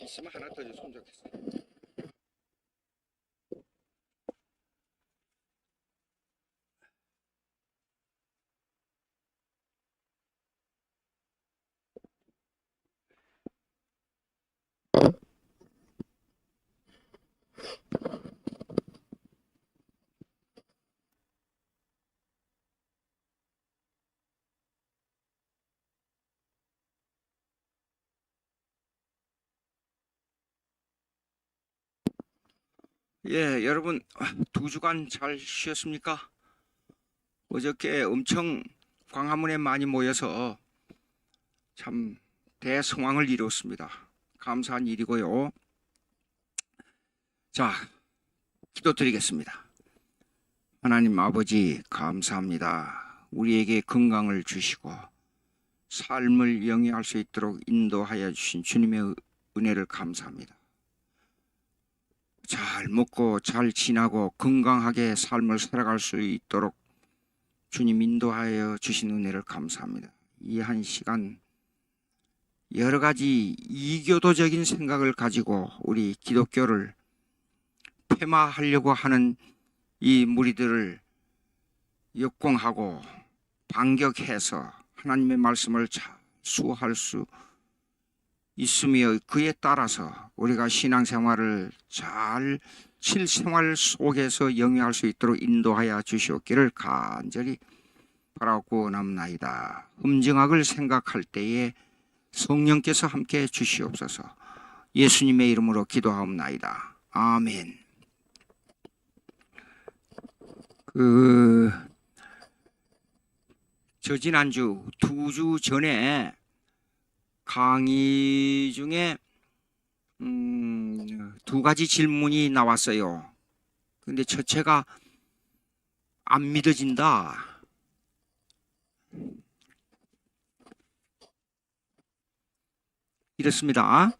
있으면 하나 더 줬으면 좋겠어요. 예, 여러분 2주간 잘 쉬었습니까? 어저께 엄청 광화문에 많이 모여서 참 대성황을 이루었습니다. 감사한 일이고요. 자, 기도드리겠습니다. 하나님 아버지 감사합니다. 우리에게 건강을 주시고 삶을 영위할 수 있도록 인도하여 주신 주님의 은혜를 감사합니다. 잘 먹고 잘 지나고 건강하게 삶을 살아갈 수 있도록 주님 인도하여 주신 은혜를 감사합니다. 이 한 시간 여러 가지 이교도적인 생각을 가지고 우리 기독교를 폐마하려고 하는 이 무리들을 역공하고 반격해서 하나님의 말씀을 잘 수호할 수 있으며 그에 따라서 우리가 신앙생활을 잘 실생활 속에서 영위할 수 있도록 인도하여 주시옵기를 간절히 바라고 원합나이다. 흠증악을 생각할 때에 성령께서 함께 주시옵소서. 예수님의 이름으로 기도하옵나이다. 아멘. 저 지난주 2주 전에 강의 중에 2가지 질문이 나왔어요. 근데 첫째가 안 믿어진다. 이렇습니다.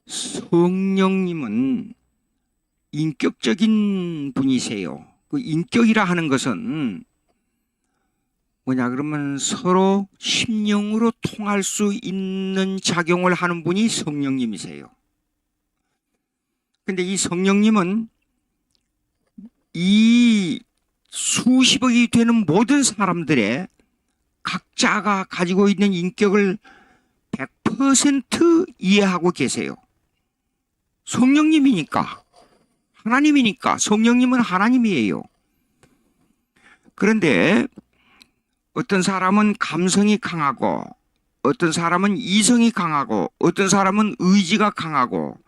성령님은 인격적인 분이세요. 그 인격이라 하는 것은 뭐냐 그러면 서로 심령으로 통할 수 있는 작용을 하는 분이 성령님이세요. 근데 이 성령님은 이 수십억이 되는 모든 사람들의 각자가 가지고 있는 인격을 100% 이해하고 계세요. 성령님이니까, 하나님이니까, 성령님은 하나님이에요. 그런데 어떤 사람은 감성이 강하고 어떤 사람은 이성이 강하고 어떤 사람은 의지가 강하고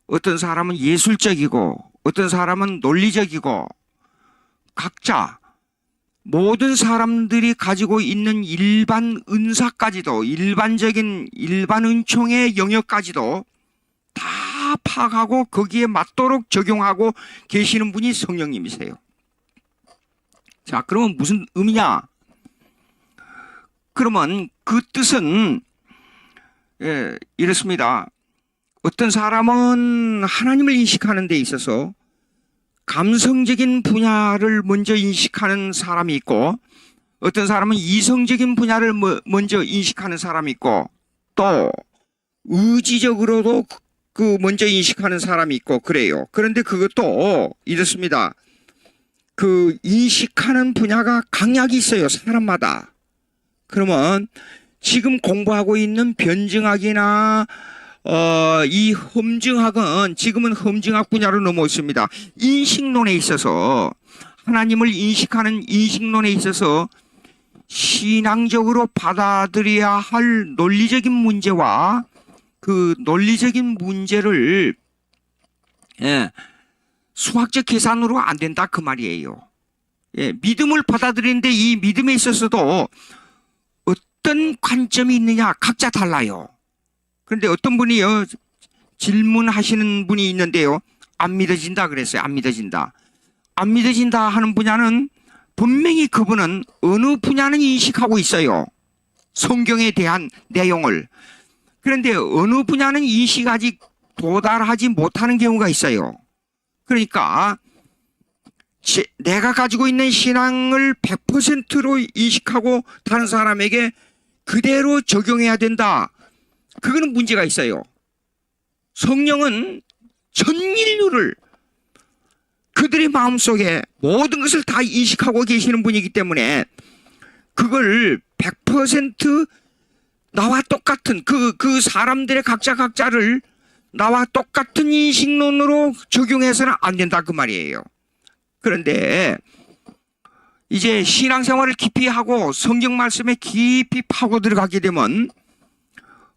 어떤 사람은 예술적이고 어떤 사람은 논리적이고 각자 모든 사람들이 가지고 있는 일반 은사까지도 일반 은총의 영역까지도 다 파악하고 거기에 맞도록 적용하고 계시는 분이 성령님이세요. 자, 그러면 무슨 의미냐? 그러면 그 뜻은 이렇습니다. 어떤 사람은 하나님을 인식하는 데 있어서 감성적인 분야를 먼저 인식하는 사람이 있고 어떤 사람은 이성적인 분야를 먼저 인식하는 사람이 있고 또 의지적으로도 먼저 인식하는 사람이 있고 그래요. 그런데 그것도 이렇습니다. 그 인식하는 분야가 강약이 있어요. 사람마다. 그러면 지금 공부하고 있는 변증학이나 이 험증학은 지금은 험증학 분야로 넘어왔습니다. 인식론에 있어서 하나님을 인식하는 인식론에 있어서 신앙적으로 받아들여야 할 논리적인 문제와 그 논리적인 문제를 수학적 계산으로 안 된다 그 말이에요. 믿음을 받아들이는데 이 믿음에 있어서도 어떤 관점이 있느냐 각자 달라요. 그런데 어떤 분이요 질문하시는 분이 있는데요. 안 믿어진다 그랬어요. 안 믿어진다. 안 믿어진다 하는 분야는 분명히 그분은 어느 분야는 인식하고 있어요. 성경에 대한 내용을. 그런데 어느 분야는 인식 아직 도달하지 못하는 경우가 있어요. 그러니까 내가 가지고 있는 신앙을 100%로 인식하고 다른 사람에게 그대로 적용해야 된다. 그거는 문제가 있어요. 성령은 전 인류를 그들의 마음속에 모든 것을 다 인식하고 계시는 분이기 때문에 그걸 100% 나와 똑같은 그 사람들의 각자를 나와 똑같은 인식론으로 적용해서는 안 된다 그 말이에요. 그런데 이제 신앙생활을 깊이 하고 성경 말씀에 깊이 파고 들어가게 되면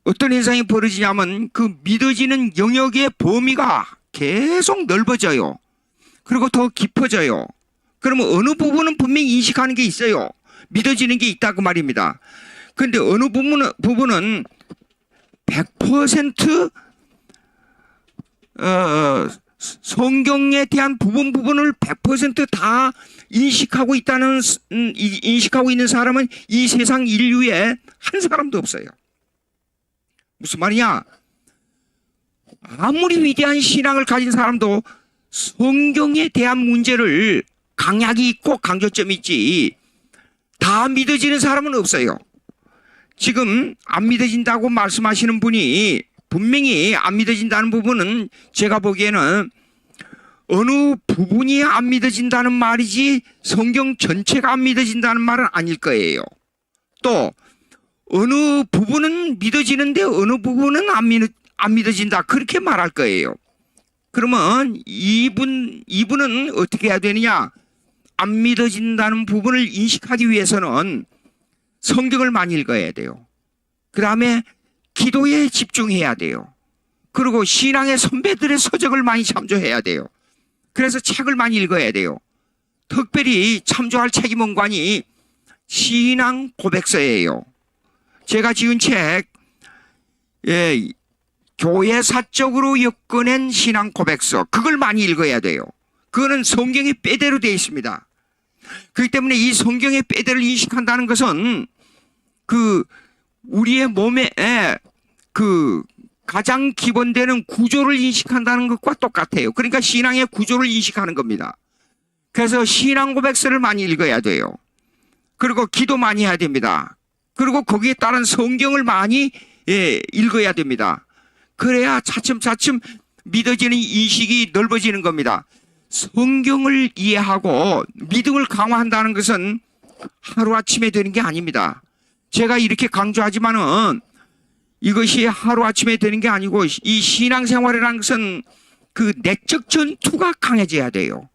어떤 현상이 벌어지냐면 그 믿어지는 영역의 범위가 계속 넓어져요. 그리고 더 깊어져요. 그러면 어느 부분은 분명히 인식하는 게 있어요. 믿어지는 게 있다 그 말입니다. 그런데 어느 부분은 100% 성경에 대한 부분을 100% 다 인식하고 있는 사람은 이 세상 인류에 한 사람도 없어요. 무슨 말이냐? 아무리 위대한 신앙을 가진 사람도 성경에 대한 문제를 강약이 있고 강조점이 있지 다 믿어지는 사람은 없어요. 지금 안 믿어진다고 말씀하시는 분이 분명히 안 믿어진다는 부분은 제가 보기에는 어느 부분이 안 믿어진다는 말이지 성경 전체가 안 믿어진다는 말은 아닐 거예요. 또 어느 부분은 믿어지는데 어느 부분은 안 믿어진다 그렇게 말할 거예요. 그러면 이분은 어떻게 해야 되느냐? 안 믿어진다는 부분을 인식하기 위해서는 성경을 많이 읽어야 돼요. 그 다음에 기도에 집중해야 돼요. 그리고 신앙의 선배들의 서적을 많이 참조해야 돼요. 그래서 책을 많이 읽어야 돼요. 특별히 참조할 책이 뭔가니 신앙 고백서예요. 제가 지은 책, 교회 사적으로 엮어낸 신앙 고백서, 그걸 많이 읽어야 돼요. 그거는 성경의 빼대로 되어 있습니다. 그렇기 때문에 이 성경의 빼대를 인식한다는 것은 우리의 몸에 가장 기본되는 구조를 인식한다는 것과 똑같아요. 그러니까 신앙의 구조를 인식하는 겁니다. 그래서 신앙 고백서를 많이 읽어야 돼요. 그리고 기도 많이 해야 됩니다. 그리고 거기에 따른 성경을 많이 읽어야 됩니다. 그래야 차츰차츰 믿어지는 인식이 넓어지는 겁니다. 성경을 이해하고 믿음을 강화한다는 것은 하루아침에 되는 게 아닙니다. 제가 이렇게 강조하지만은 이것이 하루아침에 되는 게 아니고 이 신앙생활이라는 것은 그 내적 전투가 강해져야 돼요.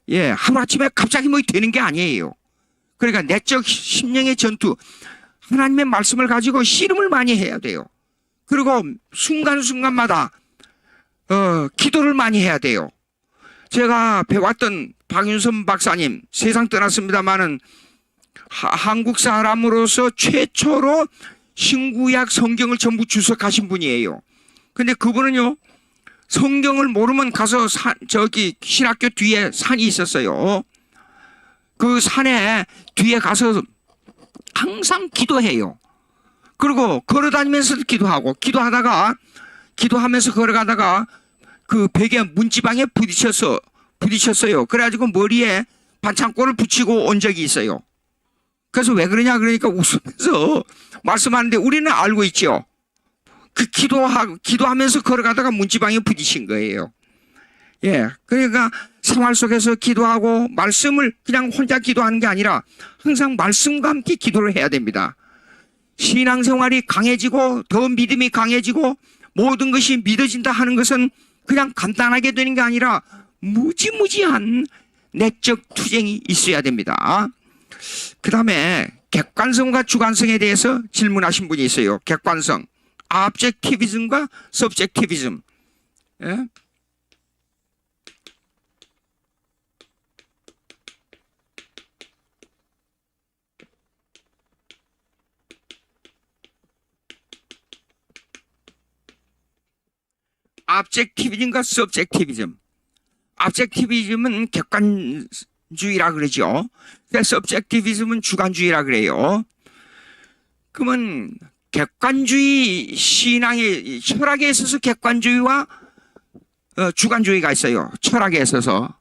하루아침에 갑자기 뭐 되는 게 아니에요. 그러니까 내적 심령의 전투, 하나님의 말씀을 가지고 씨름을 많이 해야 돼요. 그리고 순간순간마다 기도를 많이 해야 돼요. 제가 배웠던 박윤선 박사님, 세상 떠났습니다마는 한국 사람으로서 최초로 신구약 성경을 전부 주석하신 분이에요. 근데 그분은요, 성경을 모르면 가서 신학교 뒤에 산이 있었어요. 그 산에 뒤에 가서 항상 기도해요. 그리고 걸어다니면서도 기도하면서 걸어가다가 그 벽에 문지방에 부딪혔어요. 그래가지고 머리에 반창고를 붙이고 온 적이 있어요. 그래서 왜 그러냐 그러니까 웃으면서 말씀하는데 우리는 알고 있죠. 그 기도하면서 걸어가다가 문지방에 부딪힌 거예요. 그러니까 생활 속에서 기도하고 말씀을 그냥 혼자 기도하는 게 아니라 항상 말씀과 함께 기도를 해야 됩니다. 신앙생활이 강해지고 더 믿음이 강해지고 모든 것이 믿어진다 하는 것은 그냥 간단하게 되는 게 아니라 무지무지한 내적 투쟁이 있어야 됩니다. 그 다음에 객관성과 주관성에 대해서 질문하신 분이 있어요. 객관성, objectivism과 subjectivism. objectivism과 subjectivism. objectivism은 객관주의라 그러죠. subjectivism은 주관주의라 그래요. 그러면 객관주의 신앙의 철학에 있어서 객관주의와 주관주의가 있어요. 철학에 있어서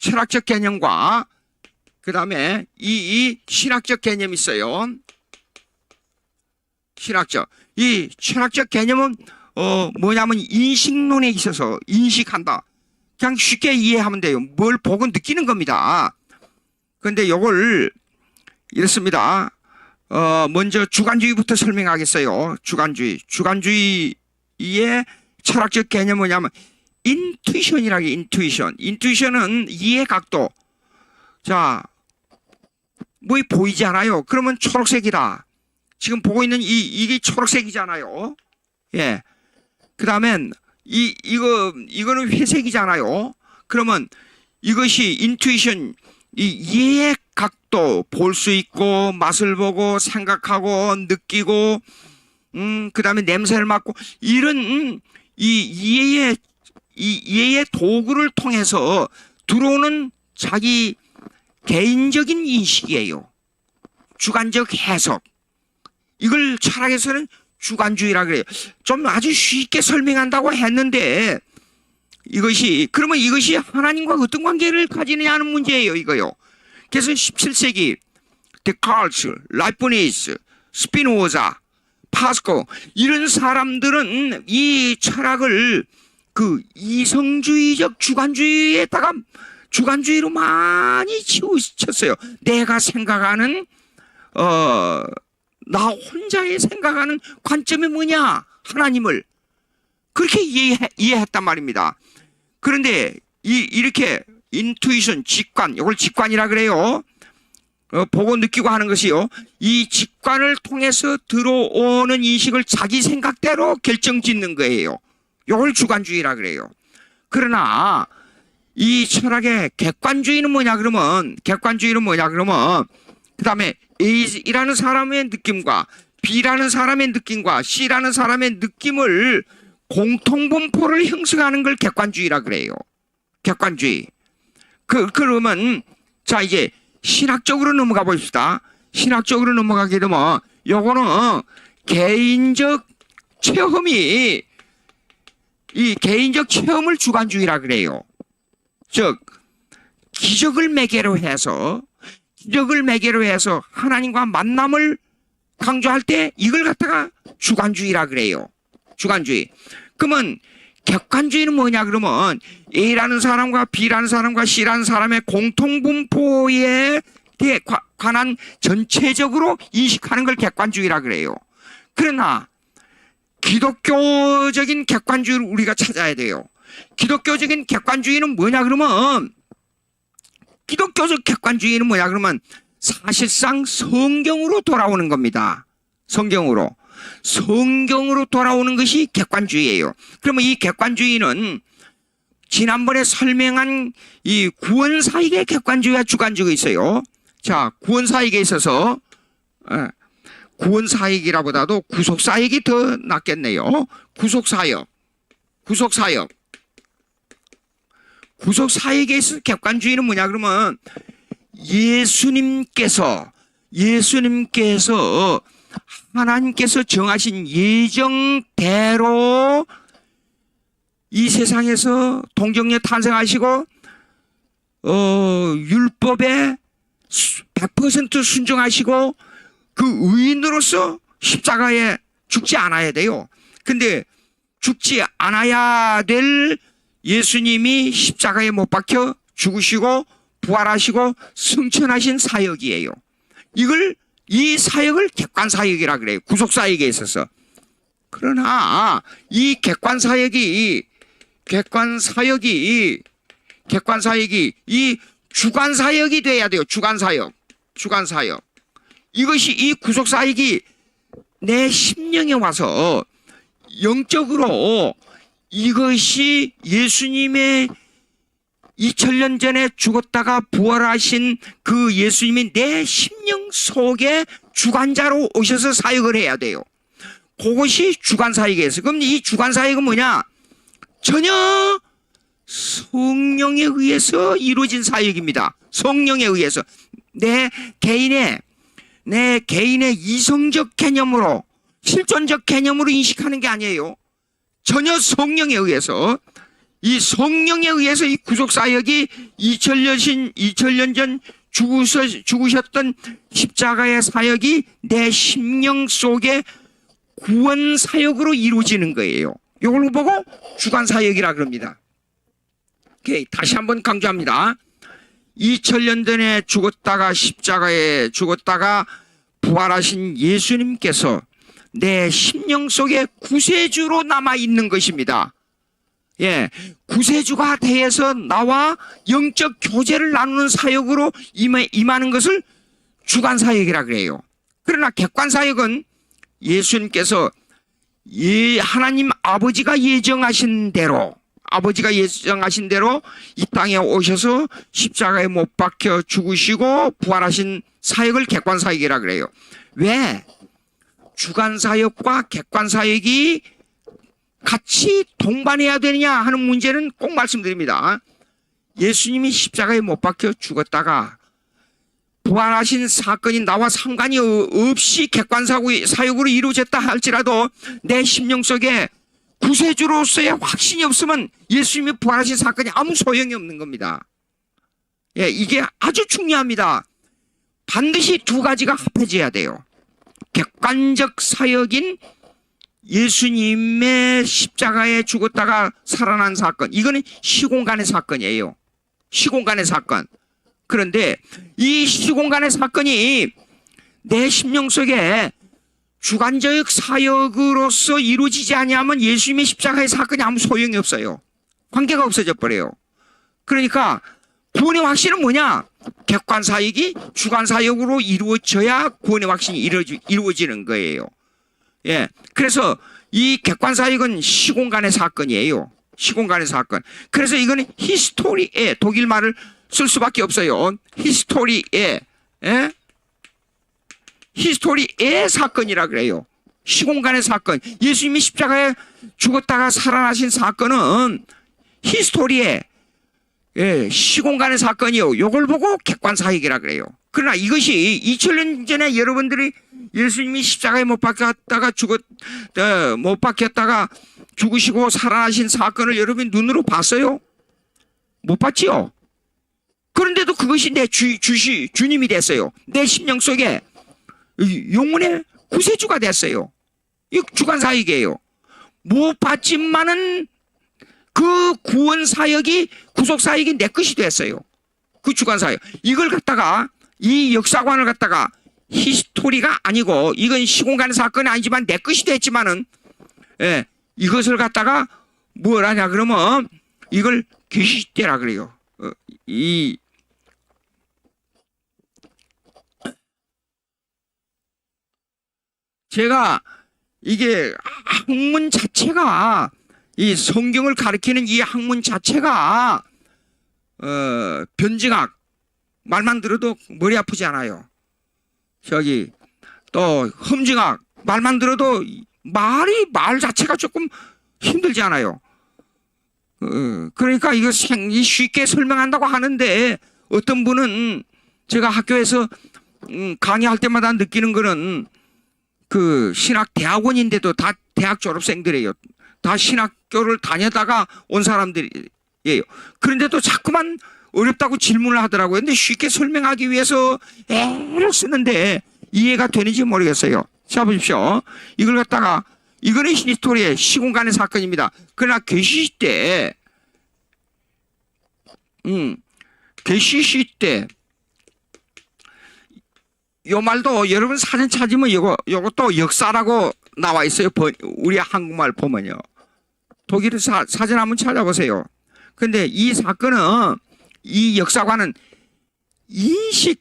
철학적 개념과 그 다음에 이 신학적 개념이 있어요. 이 철학적 개념은 뭐냐면 인식론에 있어서 인식한다. 그냥 쉽게 이해하면 돼요. 뭘 보고 느끼는 겁니다. 그런데 요걸 이렇습니다. 먼저 주관주의부터 설명하겠어요. 주관주의의 철학적 개념은 뭐냐면 인투이션이라고 해요. 인투이션은 이해 각도. 자, 뭐 보이지 않아요? 그러면 초록색이다. 지금 보고 있는 이게 초록색이잖아요. 예. 그 다음엔 이거는 회색이잖아요. 그러면 이것이 인투이션, 이해 각도, 볼 수 있고, 맛을 보고, 생각하고, 느끼고, 그 다음에 냄새를 맡고, 이런, 이해의 도구를 통해서 들어오는 자기 개인적인 인식이에요. 주관적 해석. 이걸 철학에서는 주관주의라 그래요. 좀 아주 쉽게 설명한다고 했는데, 그러면 이것이 하나님과 어떤 관계를 가지느냐 하는 문제예요, 이거요. 그래서 17세기, 데카르트, 라이프니스, 스피노자, 파스코, 이런 사람들은 이 철학을 그 이성주의적 주관주의로 많이 치우쳤어요. 내가 생각하는, 나 혼자의 생각하는 관점이 뭐냐? 하나님을. 그렇게 이해했단 말입니다. 그런데 이렇게 인투이션, 직관, 이걸 직관이라 그래요. 보고 느끼고 하는 것이요. 이 직관을 통해서 들어오는 인식을 자기 생각대로 결정짓는 거예요. 이걸 주관주의라 그래요. 그러나 이 철학의 객관주의는 뭐냐 그러면 그 다음에 A라는 사람의 느낌과 B라는 사람의 느낌과 C라는 사람의 느낌을 공통분포를 형성하는 걸 객관주의라 그래요. 객관주의. 그러면 자 이제 신학적으로 넘어가 봅시다. 신학적으로 넘어가게 되면 요거는 개인적 체험을 주관주의라 그래요. 즉 기적을 매개로 해서 하나님과 만남을 강조할 때 이걸 갖다가 주관주의라 그래요. 주관주의. 그러면 객관주의는 뭐냐 그러면 A라는 사람과 B라는 사람과 C라는 사람의 공통분포에 관한 전체적으로 인식하는 걸 객관주의라 그래요. 그러나 기독교적인 객관주의를 우리가 찾아야 돼요. 기독교적인 객관주의는 뭐냐 그러면 사실상 성경으로 돌아오는 겁니다. 성경으로 돌아오는 것이 객관주의예요. 그러면 이 객관주의는 지난번에 설명한 이 구원사역의 객관주의와 주관주의가 있어요. 자, 구원사역에 있어서 구원사역이라보다도 구속사역이 더 낫겠네요. 구속사역에 있어서 객관주의는 뭐냐 그러면 예수님께서 하나님께서 정하신 예정대로 이 세상에서 동정녀 탄생하시고 율법에 100% 순종하시고 그 의인으로서 십자가에 죽지 않아야 돼요. 근데 죽지 않아야 될 예수님이 십자가에 못 박혀 죽으시고 부활하시고 승천하신 사역이에요. 이 사역을 객관사역이라 그래요. 구속사역에 있어서. 그러나 이 객관사역이 이 주관사역이 돼야 돼요. 주관사역. 이것이 이 구속사역이 내 심령에 와서 영적으로 이것이 예수님의 2000년 전에 죽었다가 부활하신 그 예수님이 내 심령 속에 주관자로 오셔서 사역을 해야 돼요. 그것이 주관사역이에요. 그럼 이 주관사역은 뭐냐? 전혀 성령에 의해서 이루어진 사역입니다. 성령에 의해서 내 개인의 이성적 개념으로 실존적 개념으로 인식하는 게 아니에요. 전혀 성령에 의해서 이 구속사역이 2000년 전 죽으셨던 십자가의 사역이 내 심령 속에 구원 사역으로 이루어지는 거예요. 이걸 보고 주간 사역이라 그럽니다. 오케이, 다시 한번 강조합니다. 2000년 전에 죽었다가 십자가에 죽었다가 부활하신 예수님께서 내 심령 속에 구세주로 남아 있는 것입니다. 예, 구세주가 되어서 나와 영적 교제를 나누는 사역으로 임하는 것을 주간 사역이라 그래요. 그러나 객관 사역은 예수님께서 하나님 아버지가 예정하신 대로 이 땅에 오셔서 십자가에 못 박혀 죽으시고 부활하신 사역을 객관 사역이라 그래요. 왜? 주간 사역과 객관 사역이 같이 동반해야 되느냐 하는 문제는 꼭 말씀드립니다. 예수님이 십자가에 못 박혀 죽었다가 부활하신 사건이 나와 상관이 없이 객관 사역으로 이루어졌다 할지라도 내 심령 속에 구세주로서의 확신이 없으면 예수님이 부활하신 사건이 아무 소용이 없는 겁니다. 예, 이게 아주 중요합니다. 반드시 두 가지가 합해져야 돼요. 객관적 사역인 예수님의 십자가에 죽었다가 살아난 사건, 이거는 시공간의 사건이에요. 시공간의 사건. 그런데 이 시공간의 사건이 내 심령 속에 주관적 사역으로서 이루어지지 아니하면 예수님의 십자가의 사건이 아무 소용이 없어요. 관계가 없어져 버려요. 그러니까 구원의 확신은 뭐냐? 객관 사역이 주관 사역으로 이루어져야 구원의 확신이 이루어지는 거예요. 예, 그래서 이 객관 사역은 시공간의 사건이에요. 시공간의 사건. 그래서 이거는 히스토리에, 독일 말을 쓸 수밖에 없어요. 히스토리에, 예? 히스토리의 사건이라 그래요. 시공간의 사건. 예수님이 십자가에 죽었다가 살아나신 사건은 히스토리에, 예, 시공간의 사건이요. 이걸 보고 객관 사역이라 그래요. 그러나 이것이 2000년 전에 여러분들이 예수님이 십자가에 못 박혔다가 죽으시고 살아나신 사건을 여러분이 눈으로 봤어요? 못 봤지요? 그런데도 그것이 내 주님이 됐어요. 내 심령 속에 영혼의 구세주가 됐어요. 이 주간 사역이에요. 못 봤지만은 그 구원 사역이, 구속 사역이 내 것이 됐어요. 그 주간 사역. 이걸 갖다가, 이 역사관을 갖다가 히스토리가 아니고, 이건 시공간 사건이 아니지만 내 것이 됐지만은, 예, 이것을 갖다가 뭘 하냐 그러면 이걸 계시때라 그래요. 제가 이게 학문 자체가, 이 성경을 가리키는 이 학문 자체가 변증학, 말만 들어도 머리 아프지 않아요. 저기 또 험증학, 말만 들어도 말 자체가 조금 힘들지 않아요. 그러니까 이거 쉽게 설명한다고 하는데, 어떤 분은 제가 학교에서 강의할 때마다 느끼는 거는, 그 신학 대학원인데도 다 대학 졸업생들이에요. 다 신학교를 다녔다가 온 사람들이에요. 그런데도 자꾸만 어렵다고 질문을 하더라고요. 근데 쉽게 설명하기 위해서 애를 쓰는데 이해가 되는지 모르겠어요. 자, 보십시오. 이걸 갖다가, 이거는 히스토리의 시공간의 사건입니다. 그러나 계시 때, 계시 때, 요 말도 여러분 사진 찾으면 요것도 역사라고 나와 있어요. 우리 한국말 보면요. 독일 사진 한번 찾아보세요. 근데 이 사건은, 이 역사관은 인식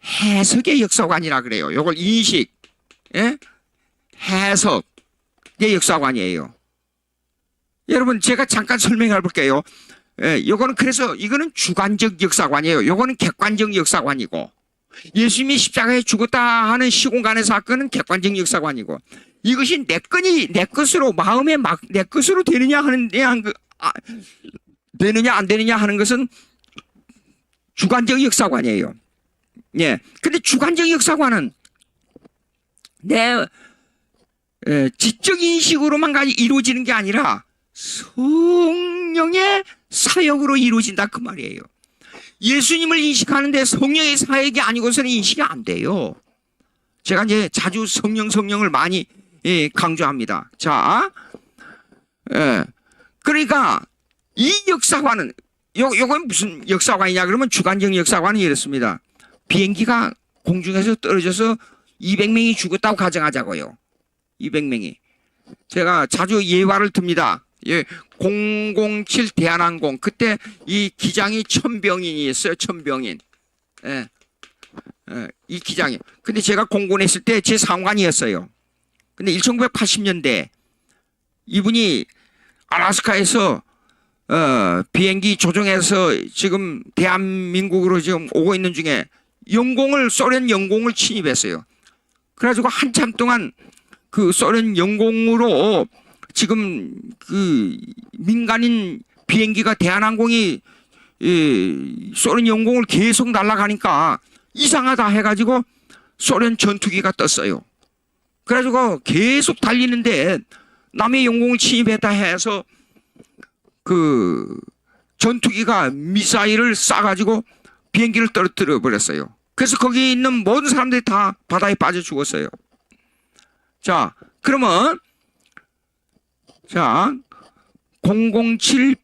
해석의 역사관이라 그래요. 요걸 인식, 예? 해석의 역사관이에요. 여러분, 제가 잠깐 설명해 볼게요. 예, 요거는, 그래서 이거는 주관적 역사관이에요. 요거는 객관적 역사관이고, 예수님이 십자가에 죽었다 하는 시공간의 사건은 객관적 역사관이고, 이것이 내 것으로, 마음에 내 것으로 되느냐 되느냐 안 되느냐 하는 것은 주관적 역사관이에요. 예. 근데 주관적 역사관은 내 지적 인식으로만 이루어지는 게 아니라 성령의 사역으로 이루어진다 그 말이에요. 예수님을 인식하는데 성령의 사역이 아니고서는 인식이 안 돼요. 제가 이제 자주 성령을 많이 강조합니다. 자, 그러니까 이 역사관은 요건 무슨 역사관이냐 그러면 주관적 역사관은 이렇습니다. 비행기가 공중에서 떨어져서 200명이 죽었다고 가정하자고요. 200명이. 제가 자주 예화를 듭니다. 007 대한항공 그때 이 기장이 1000병인이었어요. 1000병인. 이 기장이. 근데 제가 공군했을 때 제 상관이었어요. 근데 1980년대 이분이 알래스카에서 비행기 조종해서 지금 대한민국으로 지금 오고 있는 중에 소련 영공을 침입했어요. 그래가지고 한참 동안 그 소련 영공으로 지금 그 민간인 비행기가 대한항공이 소련 영공을 계속 날아가니까 이상하다 해가지고 소련 전투기가 떴어요. 그래가지고 계속 달리는데 남의 영공을 침입했다 해서 그 전투기가 미사일을 쏴가지고 비행기를 떨어뜨려 버렸어요. 그래서 거기 있는 모든 사람들이 다 바다에 빠져 죽었어요. 자, 그러면 007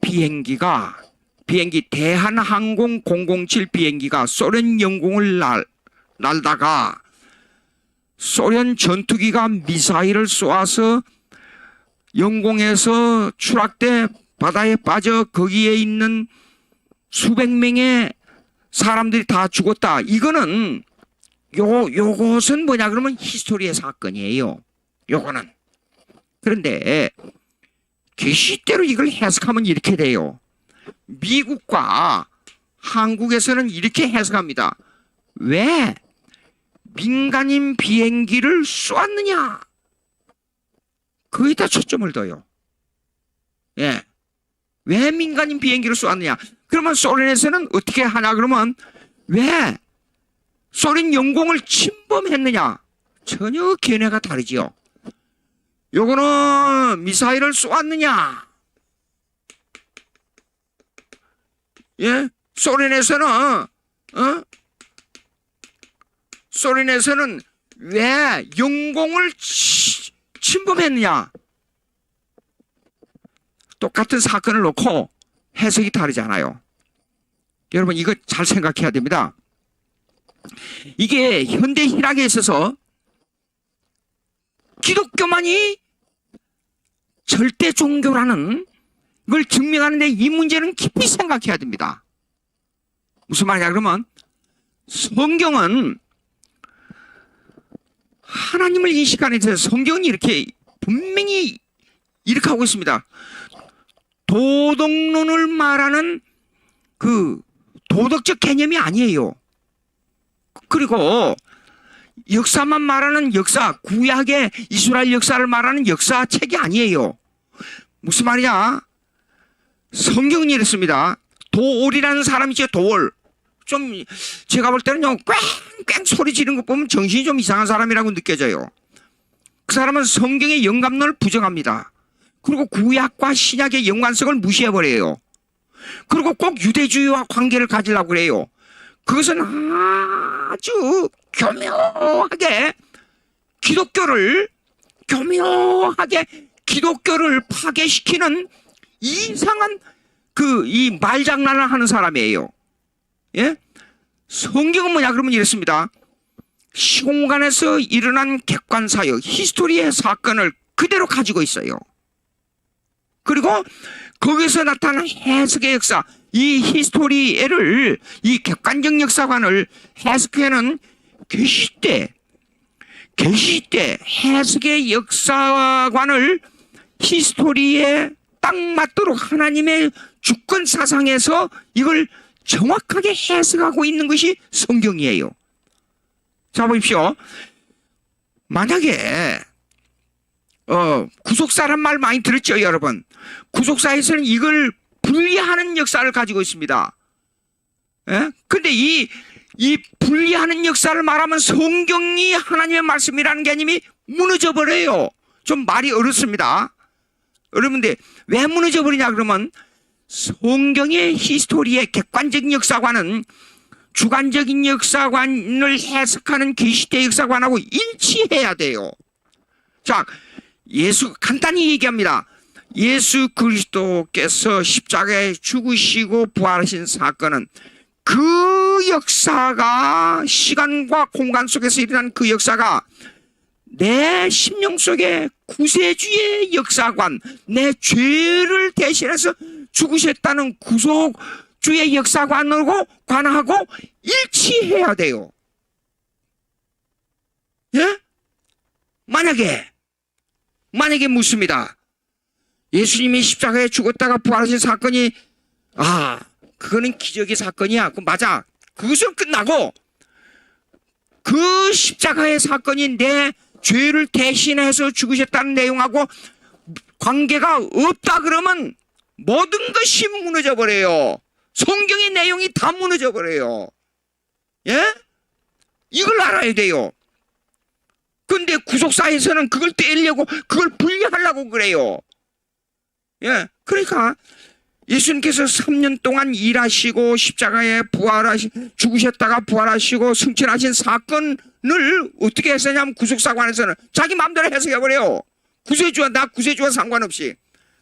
대한항공 007 비행기가 소련 영공을 날다가 소련 전투기가 미사일을 쏘아서 영공에서 추락돼 바다에 빠져 거기에 있는 수백 명의 사람들이 다 죽었다. 이거는 요것은 뭐냐 그러면 히스토리의 사건이에요. 요거는. 그런데 계시대로 이걸 해석하면 이렇게 돼요. 미국과 한국에서는 이렇게 해석합니다. 왜 민간인 비행기를 쏘았느냐? 거기다 초점을 둬요. 왜 민간인 비행기를 쏘았느냐? 그러면 소련에서는 어떻게 하냐? 그러면 왜 소련 영공을 침범했느냐? 전혀 견해가 다르지요. 요거는 미사일을 쏘았느냐? 소련에서는 왜 영공을 침범했느냐? 똑같은 사건을 놓고 해석이 다르잖아요. 여러분 이거 잘 생각해야 됩니다. 이게 현대 희락에 있어서 기독교만이 절대 종교라는 걸 증명하는데 이 문제는 깊이 생각해야 됩니다. 무슨 말이냐 그러면 성경은 하나님을 인식하는 데서 성경은 이렇게 분명히 이렇게 하고 있습니다. 도덕론을 말하는 그 도덕적 개념이 아니에요. 그리고 역사만 말하는 구약의 이스라엘 역사를 말하는 역사책이 아니에요. 무슨 말이냐? 성경은 이랬습니다. 도올이라는 사람이죠. 도올. 좀 제가 볼 때는 꽝꽝 소리 지르는 거 보면 정신이 좀 이상한 사람이라고 느껴져요. 그 사람은 성경의 영감론을 부정합니다. 그리고 구약과 신약의 연관성을 무시해버려요. 그리고 꼭 유대주의와 관계를 가지려고 그래요. 그것은 아주 교묘하게 기독교를 파괴시키는 이상한 이 말장난을 하는 사람이에요. 성경은 뭐냐 그러면 이랬습니다. 시공간에서 일어난 객관사역, 히스토리의 사건을 그대로 가지고 있어요. 그리고 거기서 나타난 해석의 역사, 이 히스토리를, 이 객관적 역사관을 해석하는 계시대 해석의 역사관을 히스토리에 딱 맞도록 하나님의 주권 사상에서 이걸 정확하게 해석하고 있는 것이 성경이에요. 자, 보십시오. 만약에 구속사란 말 많이 들었죠, 여러분? 구속사에서는 이걸 분리하는 역사를 가지고 있습니다. 근데 이 분리하는 역사를 말하면 성경이 하나님의 말씀이라는 개념이 무너져 버려요. 좀 말이 어렵습니다. 어려운데 왜 무너져 버리냐 그러면 성경의 히스토리의 객관적인 역사관은 주관적인 역사관을 해석하는 계시대 역사관하고 일치해야 돼요. 자, 간단히 얘기합니다. 예수 그리스도께서 십자가에 죽으시고 부활하신 사건은 그 역사가 시간과 공간 속에서 일어난 그 역사가 내 심령 속에 구세주의 역사관, 내 죄를 대신해서 죽으셨다는 구속주의 역사관하고 일치해야 돼요. 예? 만약에 묻습니다. 예수님이 십자가에 죽었다가 부활하신 사건이 그거는 기적의 사건이야. 그 맞아. 그것은 끝나고 그 십자가의 사건이 내 죄를 대신해서 죽으셨다는 내용하고 관계가 없다 그러면 모든 것이 무너져 버려요. 성경의 내용이 다 무너져 버려요. 예? 이걸 알아야 돼요. 근데 구속사에서는 그걸 떼려고, 그걸 분리하려고 그래요. 예. 그러니까 예수님께서 3년 동안 일하시고 십자가에 죽으셨다가 부활하시고 승천하신 사건을 어떻게 했었냐면 구속사관에서는 자기 마음대로 해석해버려요. 나 구세주와 상관없이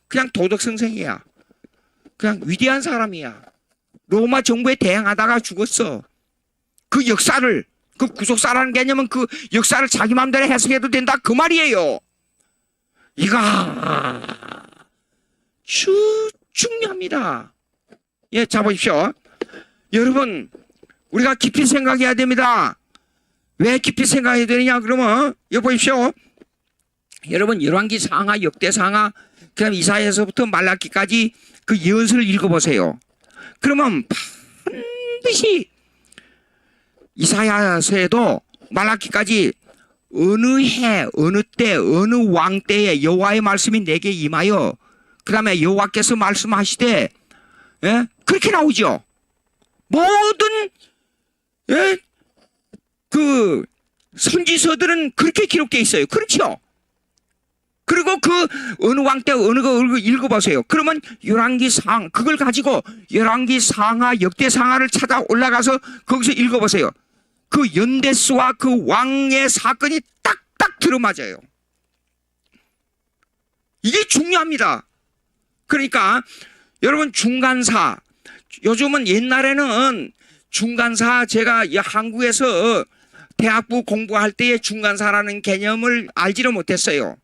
그냥 도덕성생이야. 그냥 위대한 사람이야. 로마 정부에 대항하다가 죽었어. 그 역사를, 그 구속사라는 개념은 그 역사를 자기 마음대로 해석해도 된다 그 말이에요. 이거 중요합니다. 예, 자 보십시오. 여러분, 우리가 깊이 생각해야 됩니다. 왜 깊이 생각해야 되느냐 그러면 여기 보십시오. 여러분, 열왕기 상하, 역대 상하, 그다음 이사야서부터 말라기까지 그 예언서를 읽어보세요. 그러면 반드시 이사야서에도 말라기까지 어느 해, 어느 때, 어느 왕 때에 여호와의 말씀이 내게 임하여 그 다음에 여호와께서 말씀하시되, 예? 그렇게 나오죠. 모든, 예? 그 선지서들은 그렇게 기록되어 있어요. 그렇죠? 그리고 그 어느 왕 때 어느 거 읽어보세요. 그러면 열왕기 상, 그걸 가지고 열왕기 상하, 역대 상하를 찾아 올라가서 거기서 읽어보세요. 그 연대수와 그 왕의 사건이 딱딱 들어맞아요. 이게 중요합니다. 그러니까 여러분, 중간사, 요즘은 옛날에는 중간사, 제가 한국에서 대학부 공부할 때의 중간사라는 개념을 알지를 못했어요.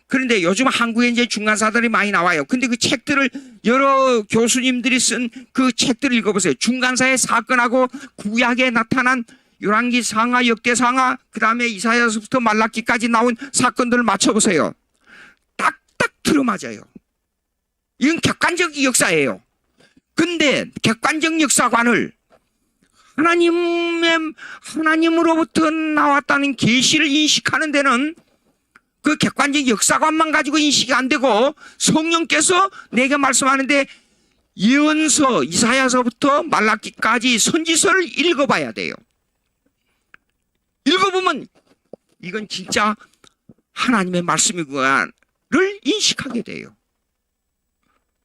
그런데 요즘 한국에 이제 중간사들이 많이 나와요. 근데 그 책들을, 여러 교수님들이 쓴 그 책들을 읽어보세요. 중간사의 사건하고 구약에 나타난 열왕기 상하, 역대 상하, 그 다음에 이사야서부터 말라기까지 나온 사건들을 맞춰보세요. 딱딱 들어맞아요. 이건 객관적 역사예요. 근데 객관적 역사관을 하나님으로부터 나왔다는 계시를 인식하는 데는 그 객관적 역사관만 가지고 인식이 안 되고 성령께서 내게 말씀하는데 예언서, 이사야서부터 말라기까지 선지서를 읽어봐야 돼요. 읽어보면 이건 진짜 하나님의 말씀이구나를 인식하게 돼요.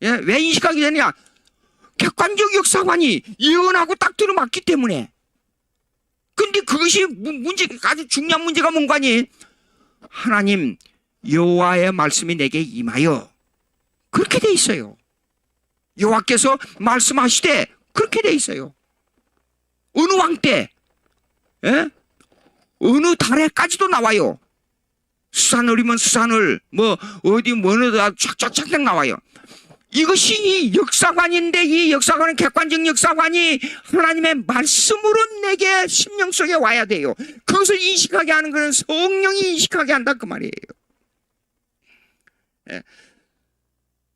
예, 왜 인식하게 되냐? 객관적 역사관이 예언하고 딱 들어맞기 때문에. 근데 그것이 아주 중요한 문제가 뭔가니? 하나님 여호와의 말씀이 내게 임하여, 그렇게 돼 있어요. 여호와께서 말씀하시되, 그렇게 돼 있어요. 어느 왕 때, 예? 어느 달에까지도 나와요. 수산월이면 수산월, 어디 뭐다 쫙쫙쫙 나와요. 이것이 역사관인데, 이 역사관은 객관적 역사관이 하나님의 말씀으로 내게 심령 속에 와야 돼요. 그것을 인식하게 하는 것은 성령이 인식하게 한다 그 말이에요. 예.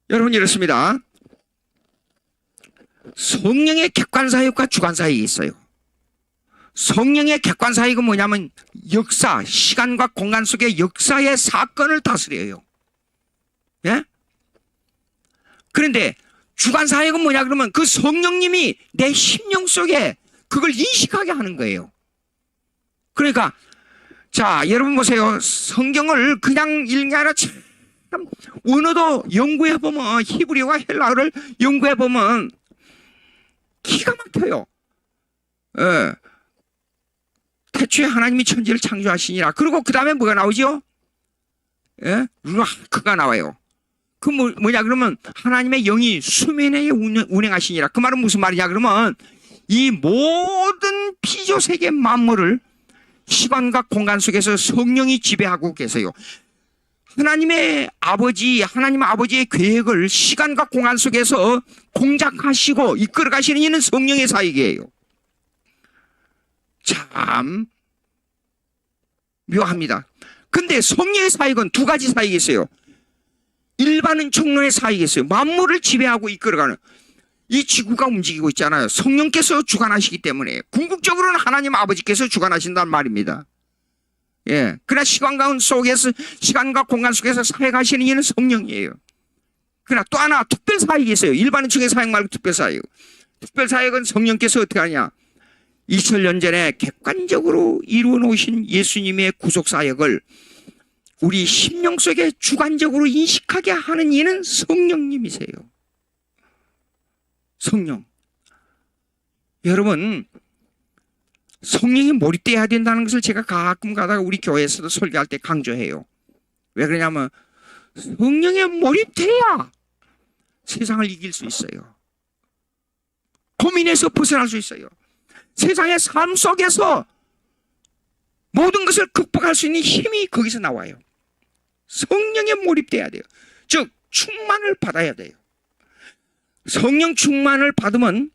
여러분, 이렇습니다. 성령의 객관사역과 주관사역이 있어요. 성령의 객관사역은 뭐냐면 역사, 시간과 공간 속의 역사의 사건을 다스려요. 예? 그런데 주관사역은 뭐냐 그러면 그 성령님이 내 심령 속에 그걸 인식하게 하는 거예요. 그러니까 자, 여러분 보세요. 성경을 그냥 읽는 게 아니라 잘 참 원어도 연구해 보면 히브리어와 헬라어를 연구해 보면 기가 막혀요. 예. 태초에 하나님이 천지를 창조하시니라. 그리고 그 다음에 뭐가 나오죠? 예? 루아크가 나와요. 그 뭐냐 그러면 하나님의 영이 수면에 운행하시니라. 그 말은 무슨 말이냐 그러면 이 모든 피조세계 만물을 시간과 공간 속에서 성령이 지배하고 계세요. 하나님의 아버지의 계획을 시간과 공간 속에서 공작하시고 이끌어 가시는 이는 성령의 사역이에요. 참 묘합니다. 근데 성령의 사역은 두 가지 사역이 있어요. 일반은 총론의 사역이 있어요. 만물을 지배하고 이끌어가는. 이 지구가 움직이고 있잖아요. 성령께서 주관하시기 때문에 궁극적으로는 하나님 아버지께서 주관하신다는 말입니다. 예. 그러나 시간과 공간 속에서 사역하시는 이는 성령이에요. 그러나 또 하나 특별 사역이 있어요. 일반은 중의 사역 말고 특별 사역. 특별 사역은 성령께서 어떻게 하냐? 2000년 전에 객관적으로 이루어 놓으신 예수님의 구속 사역을 우리 심령 속에 주관적으로 인식하게 하는 이는 성령님이세요. 성령. 여러분, 성령이 몰입돼야 된다는 것을 제가 가끔 가다가 우리 교회에서도 설교할 때 강조해요. 왜 그러냐면 성령에 몰입돼야 세상을 이길 수 있어요. 고민에서 벗어날 수 있어요. 세상의 삶 속에서 모든 것을 극복할 수 있는 힘이 거기서 나와요. 성령에 몰입돼야 돼요. 즉 충만을 받아야 돼요. 성령 충만을 받으면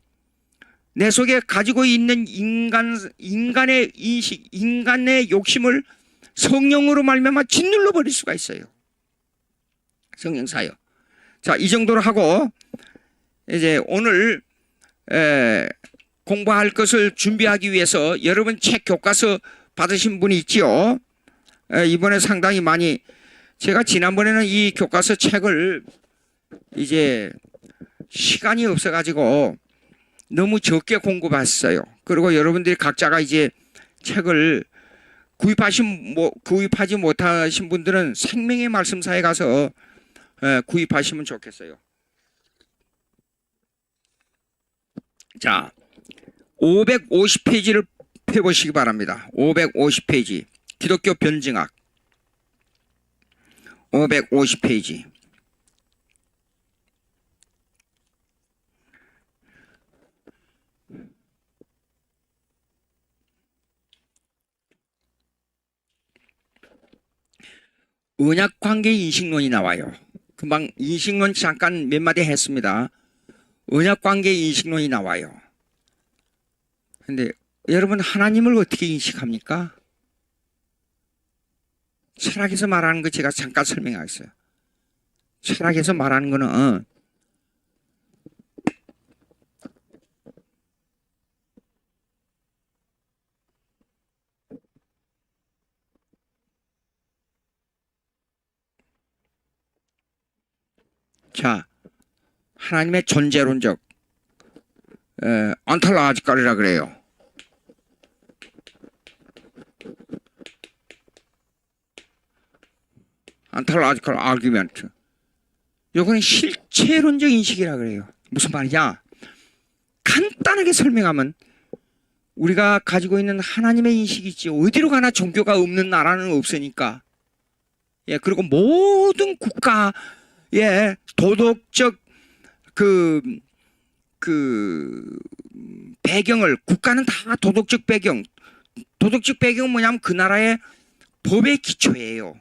내 속에 가지고 있는 인간의 인식, 인간의 욕심을 성령으로 말미암아 짓눌러 버릴 수가 있어요. 성령 사역. 자, 이 정도로 하고 이제 오늘 공부할 것을 준비하기 위해서 여러분 책 교과서 받으신 분이 있지요. 이번에 상당히 많이 제가 지난번에는 이 교과서 책을 이제 시간이 없어가지고 너무 적게 공급했어요. 그리고 여러분들이 각자가 이제 책을 구입하지 못하신 분들은 생명의 말씀사에 가서 구입하시면 좋겠어요. 자, 550페이지를 펴보시기 바랍니다. 550페이지. 기독교 변증학. 550페이지. 언약관계 인식론이 나와요. 금방 인식론 잠깐 몇 마디 했습니다. 언약관계 인식론이 나와요. 근데 여러분 하나님을 어떻게 인식합니까? 철학에서 말하는 거 제가 잠깐 설명하겠어요. 철학에서 말하는 거는 자, 하나님의 존재론적 ontological이라 그래요. ontological argument. 요거는 실체론적 인식이라 그래요. 무슨 말이냐? 간단하게 설명하면 우리가 가지고 있는 하나님의 인식이 있죠. 어디로 가나 종교가 없는 나라는 없으니까. 예, 그리고 모든 국가의 도덕적 배경을 국가는 다 도덕적 배경은 뭐냐면 그 나라의 법의 기초예요.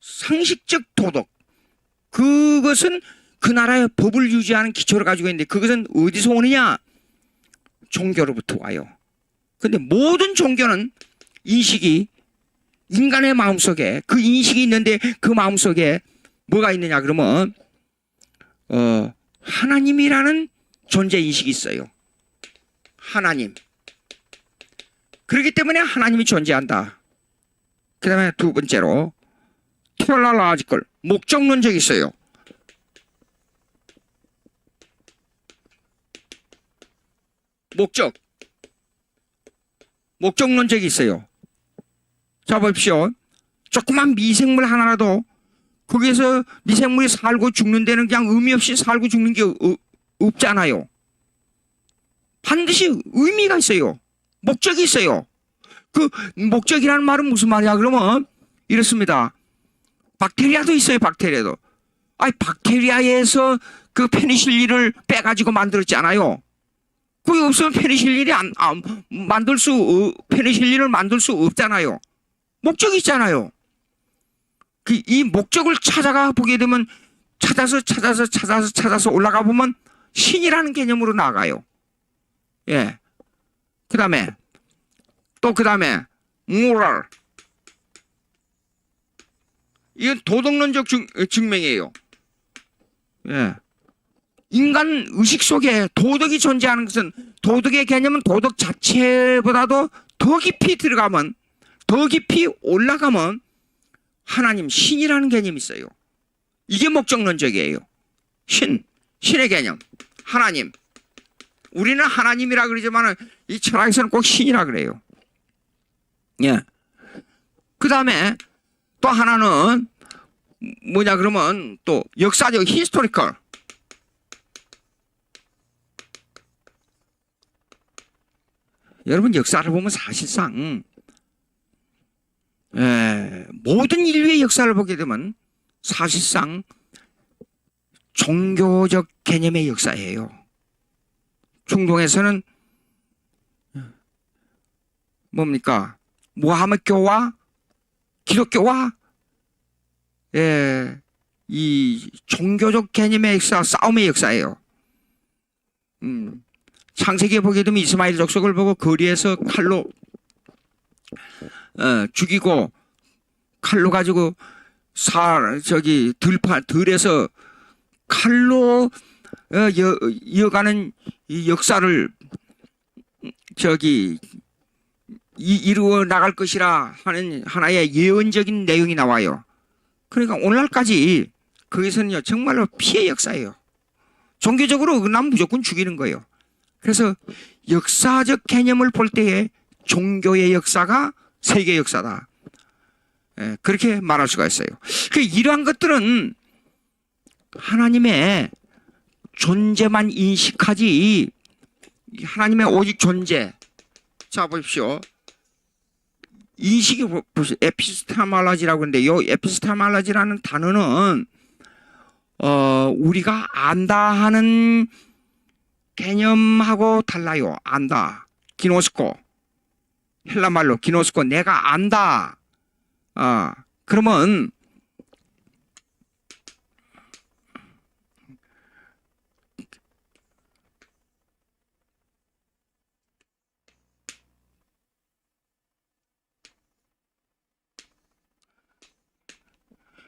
상식적 도덕. 그것은 그 나라의 법을 유지하는 기초를 가지고 있는데 그것은 어디서 오느냐? 종교로부터 와요. 근데 모든 종교는 인식이 인간의 마음속에 그 인식이 있는데 그 마음속에 뭐가 있느냐 그러면 하나님이라는 존재 인식이 있어요. 하나님. 그렇기 때문에 하나님이 존재한다. 그 다음에 두 번째로 teleological, 목적론적이 있어요. 목적론적이 있어요. 자 보십시오. 조그만 미생물 하나라도 거기에서 미생물이 살고 죽는 데는 그냥 의미 없이 살고 죽는 게 없잖아요. 반드시 의미가 있어요. 목적이 있어요. 그 목적이라는 말은 무슨 말이야? 그러면 이렇습니다. 박테리아도 있어요. 박테리아도. 아니 박테리아에서 그 페니실린을 빼가지고 만들었잖아요. 그게 없으면 페니실린이 페니실린을 만들 수 없잖아요. 목적이 있잖아요. 이 목적을 찾아가 보게 되면 찾아서 올라가 보면 신이라는 개념으로 나가요. 예. 그 다음에 모럴. 이건 도덕론적 증명이에요. 예. 인간 의식 속에 도덕이 존재하는 것은 도덕의 개념은 도덕 자체보다도 더 깊이 들어가면 더 깊이 올라가면 하나님, 신이라는 개념이 있어요. 이게 목적론적이에요. 신의 개념, 하나님. 우리는 하나님이라 그러지만 이 철학에서는 꼭 신이라 그래요. 예. 그 다음에 또 하나는 뭐냐 그러면 또 역사적 히스토리컬. 여러분 역사를 보면 사실상 모든 인류의 역사를 보게 되면 사실상 종교적 개념의 역사예요. 중동에서는 뭡니까? 모하메교와 기독교와 이 종교적 개념의 역사, 싸움의 역사예요. 창세기에 보게 되면 이스마엘 족속을 보고 거리에서 칼로 죽이고 칼로 가지고 들에서 칼로 이어가는 이 역사를 이루어 나갈 것이라 하는 하나의 예언적인 내용이 나와요. 그러니까 오늘날까지 거기서는요 정말로 피해 역사예요. 종교적으로 어긋나면 무조건 죽이는 거예요. 그래서 역사적 개념을 볼 때에 종교의 역사가 세계 역사다. 그렇게 말할 수가 있어요. 이러한 것들은 하나님의 존재만 인식하지 하나님의 오직 존재. 자 보십시오. 인식이 보십시오. 에피스테몰로지라고 하는데 이 에피스테몰로지라는 단어는 우리가 안다 하는 개념하고 달라요. 안다. 기노스코. 헬라말로 기노스코. 내가 안다. 그러면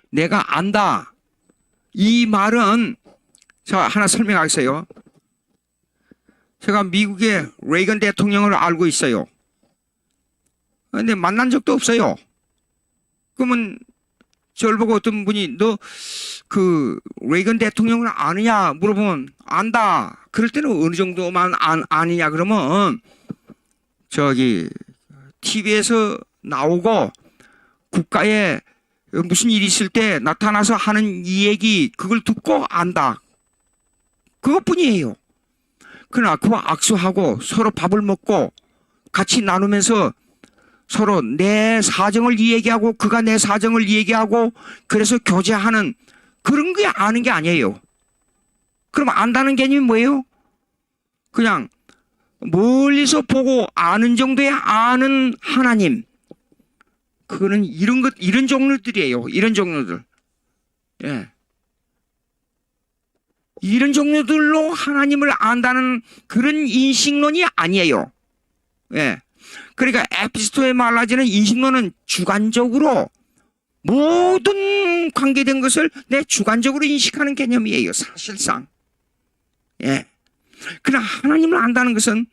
내가 안다. 이 말은 자 하나 설명하겠어요. 제가 미국의 레이건 대통령을 알고 있어요. 근데 만난 적도 없어요. 그러면 저를 보고 어떤 분이 너 그 레이건 대통령을 아느냐 물어보면 안다. 그럴 때는 어느 정도만 아느냐 그러면 TV에서 나오고 국가에 무슨 일이 있을 때 나타나서 하는 이 얘기 그걸 듣고 안다. 그것뿐이에요. 그러나 그와 악수하고 서로 밥을 먹고 같이 나누면서 서로 내 사정을 이야기하고 그가 내 사정을 얘기하고 그래서 교제하는 그런 게 아는 게 아니에요. 그럼 안다는 개념이 뭐예요? 그냥 멀리서 보고 아는 정도의 아는 하나님. 그거는 이런 종류들이에요. 이런 종류들. 예. 이런 종류들로 하나님을 안다는 그런 인식론이 아니에요. 예. 그러니까 에피스토메말라지는 인식론은 주관적으로 모든 관계된 것을 내 주관적으로 인식하는 개념이에요. 사실상. 예. 그러나 하나님을 안다는 것은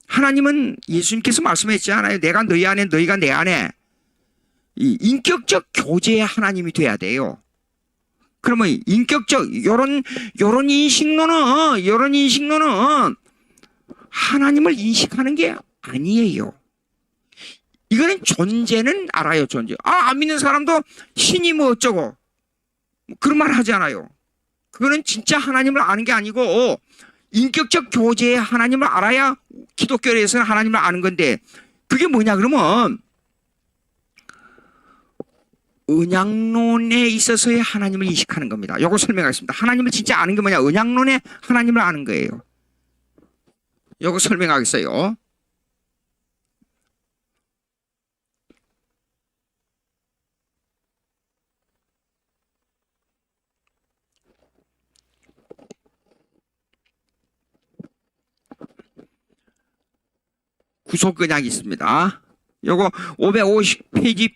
하나님은 예수님께서 말씀했지 않아요. 내가 너희 안에 너희가 내 안에 이 인격적 교제의 하나님이 돼야 돼요. 그러면 인격적 요런 인식론은 하나님을 인식하는 게 아니에요. 이거는 존재는 알아요. 존재. 안 믿는 사람도 신이 뭐 어쩌고 그런 말 하잖아요. 그거는 진짜 하나님을 아는 게 아니고 인격적 교제에 하나님을 알아야 기독교에서는 하나님을 아는 건데, 그게 뭐냐 그러면 언약론에 있어서의 하나님을 인식하는 겁니다. 이거 설명하겠습니다. 하나님을 진짜 아는 게 뭐냐? 언약론에 하나님을 아는 거예요. 이거 설명하겠어요. 구속 언약이 있습니다. 요거 550페이지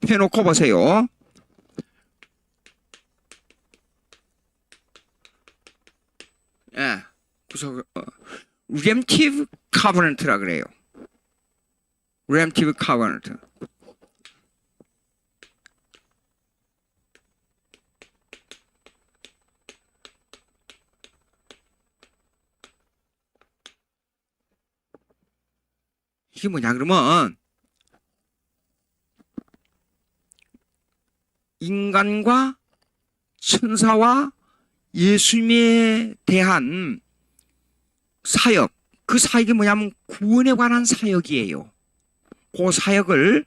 펴놓고 보세요. 예, 구속, redemptive covenant라 그래요. redemptive covenant. 이게 뭐냐 그러면 인간과 천사와 예수님에 대한 사역, 그 사역이 뭐냐면 구원에 관한 사역이에요. 그 사역을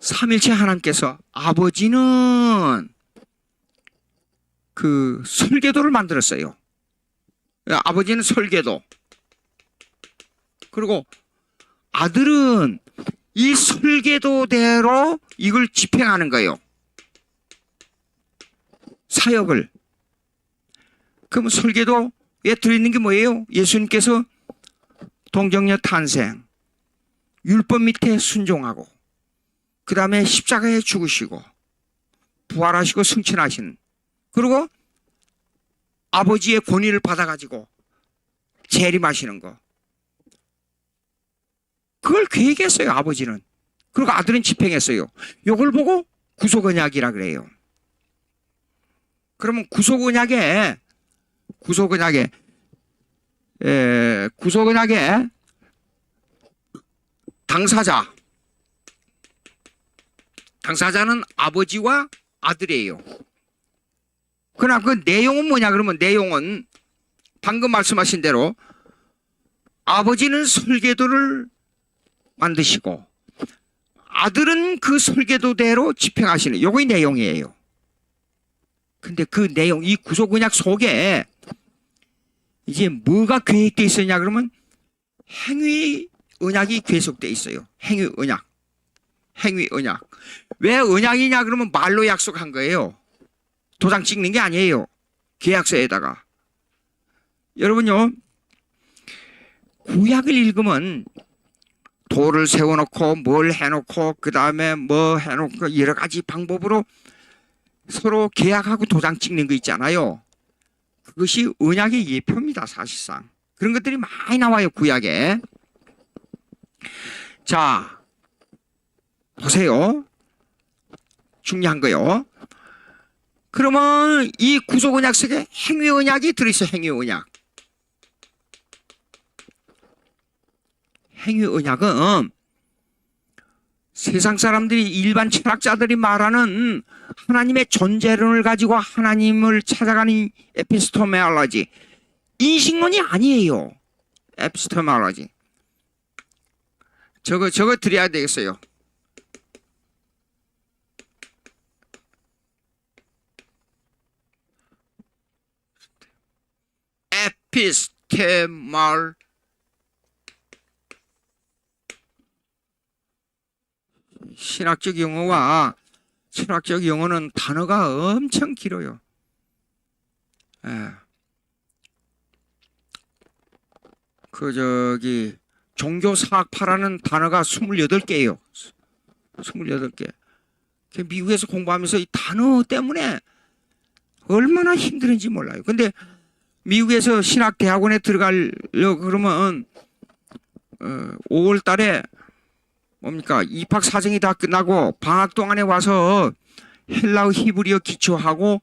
삼일체 하나님께서, 아버지는 그 설계도를 만들었어요. 아버지는 설계도, 그리고 아들은 이 설계도대로 이걸 집행하는 거예요. 사역을. 그럼 설계도에 들어있는 게 뭐예요? 예수님께서 동정녀 탄생, 율법 밑에 순종하고, 그 다음에 십자가에 죽으시고, 부활하시고 승천하신, 그리고 아버지의 권위를 받아가지고 재림하시는 거. 그걸 계획했어요, 아버지는. 그리고 아들은 집행했어요. 이걸 보고 구속언약이라 그래요. 그러면 구속언약의 당사자는 아버지와 아들이에요. 그러나 그 내용은 뭐냐 그러면, 내용은 방금 말씀하신 대로 아버지는 설계도를 만드시고 아들은 그 설계도대로 집행하시는, 요게 내용이에요. 근데 그 내용, 이 구속언약 속에 이제 뭐가 계획되어 있었냐 그러면 행위 언약이 계속되어 있어요. 행위 언약. 왜 언약이냐 그러면 말로 약속한 거예요. 도장 찍는 게 아니에요. 계약서에다가. 여러분요, 구약을 읽으면 돌을 세워놓고 뭘 해놓고 그 다음에 뭐 해놓고 여러 가지 방법으로 서로 계약하고 도장 찍는 거 있잖아요. 그것이 언약의 예표입니다. 사실상 그런 것들이 많이 나와요, 구약에. 자, 보세요. 중요한 거요. 그러면 이 구속언약 속에 행위언약이 들어있어요. 행위언약은 세상 사람들이, 일반 철학자들이 말하는 하나님의 존재론을 가지고 하나님을 찾아가는 에피스토메올로지, 인식론이 아니에요. 에피스토메올로지. 저거 드려야 되겠어요. 에피스테멀, 신학적 용어와 철학적 용어는 단어가 엄청 길어요. 종교사학파라는 단어가 28개예요. 28개. 미국에서 공부하면서 이 단어 때문에 얼마나 힘들은지 몰라요. 근데 미국에서 신학대학원에 들어가려고 그러면 5월 달에 뭡니까? 입학 사정이 다 끝나고 방학 동안에 와서 헬라어 히브리어 기초하고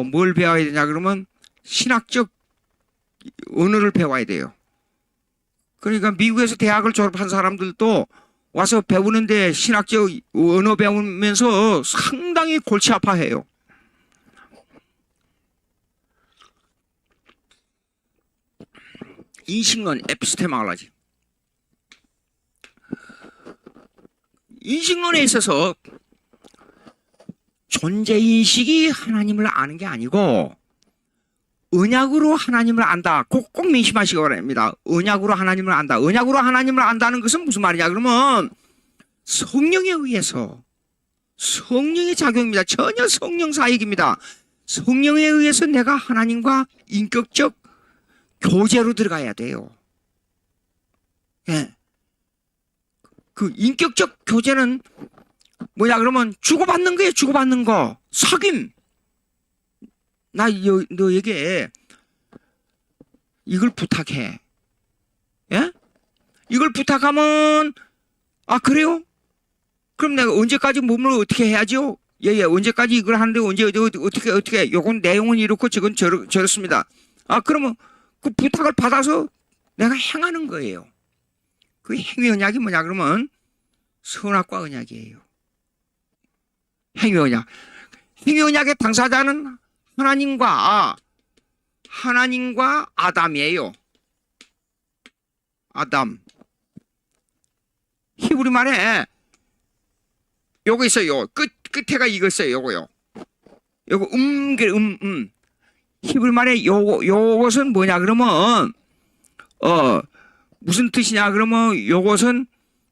뭘 배워야 되냐 그러면 신학적 언어를 배워야 돼요. 그러니까 미국에서 대학을 졸업한 사람들도 와서 배우는데 신학적 언어 배우면서 상당히 골치 아파해요. 인식론 에피스테몰로지. 인식론에 있어서 존재인식이 하나님을 아는 게 아니고 언약으로 하나님을 안다. 꼭 명심하시기 바랍니다. 언약으로 하나님을 안다. 언약으로 하나님을 안다는 것은 무슨 말이냐? 그러면 성령에 의해서, 성령의 작용입니다. 전혀 성령 사역입니다. 성령에 의해서 내가 하나님과 인격적 교제로 들어가야 돼요. 예. 그 인격적 교제는 뭐냐 그러면 주고받는 거예요. 주고받는 거. 사귐. 너에게 이걸 부탁해. 예? 이걸 부탁하면 아 그래요? 그럼 내가 언제까지 몸을 어떻게 해야죠? 예, 언제까지 이걸 하는데 어떻게 요건 내용은 이렇고 저건 저렇습니다. 아 그러면 그 부탁을 받아서 내가 행하는 거예요. 그 행위 언약이 뭐냐 그러면 선악과 언약이에요. 행위 언약. 행위 언약의 당사자는 하나님과 아담이에요. 아담. 히브리 말에 요거 있어요. 끝에가 이거 있어요. 요거요. 요거 히브리 말에 요것은 뭐냐 그러면 무슨 뜻이냐 그러면 요것은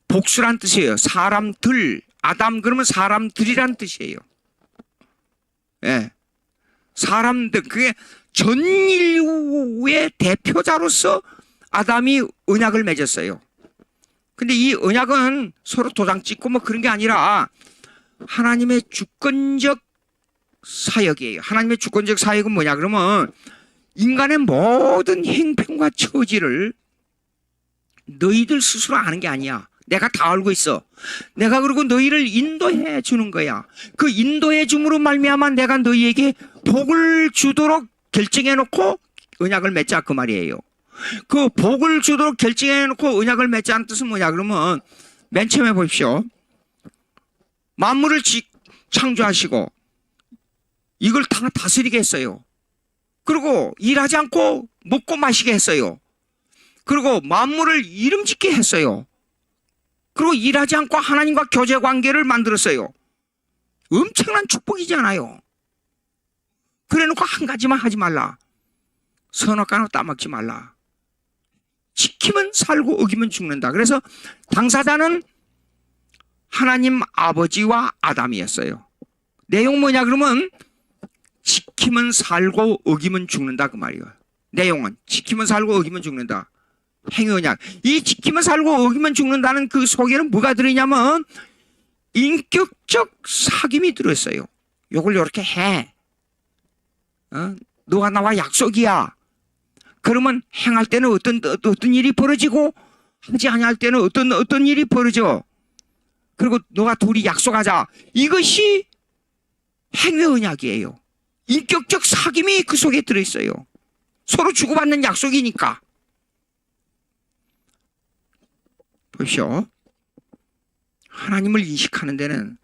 복수란 뜻이에요. 사람들. 아담 그러면 사람들이란 뜻이에요. 예. 사람들, 그게 전 인류의 대표자로서 아담이 언약을 맺었어요. 근데 이 언약은 서로 도장 찍고 뭐 그런 게 아니라 하나님의 주권적 사역이에요. 하나님의 주권적 사역은 뭐냐 그러면 인간의 모든 행편과 처지를 너희들 스스로 아는 게 아니야. 내가 다 알고 있어. 내가 그리고 너희를 인도해 주는 거야. 그 인도해 줌으로 말미암아 내가 너희에게 복을 주도록 결정해 놓고 언약을 맺자 그 말이에요. 그 복을 주도록 결정해 놓고 언약을 맺자는 뜻은 뭐냐 그러면 맨 처음에 보십시오. 만물을 창조하시고 이걸 다 다스리게 했어요. 그리고 일하지 않고 먹고 마시게 했어요. 그리고 만물을 이름짓게 했어요. 그리고 일하지 않고 하나님과 교제 관계를 만들었어요. 엄청난 축복이잖아요. 그래 놓고 한 가지만 하지 말라. 선악과는 따먹지 말라. 지키면 살고 어기면 죽는다. 그래서 당사자는 하나님 아버지와 아담이었어요. 내용 뭐냐 그러면 지키면 살고 어기면 죽는다 그 말이에요. 내용은 지키면 살고 어기면 죽는다. 행위언약. 이 지키면 살고 어기면 죽는다는 그 속에는 뭐가 들어있냐면 인격적 사귐이 들어있어요. 요걸 이렇게 해. 너가 나와 약속이야. 그러면 행할 때는 어떤 일이 벌어지고 하지 아니할 때는 어떤 일이 벌어져. 그리고 너가 둘이 약속하자. 이것이 행위언약이에요. 인격적 사귐이 그 속에 들어있어요. 서로 주고받는 약속이니까. 보십시오. 하나님을 인식하는 데는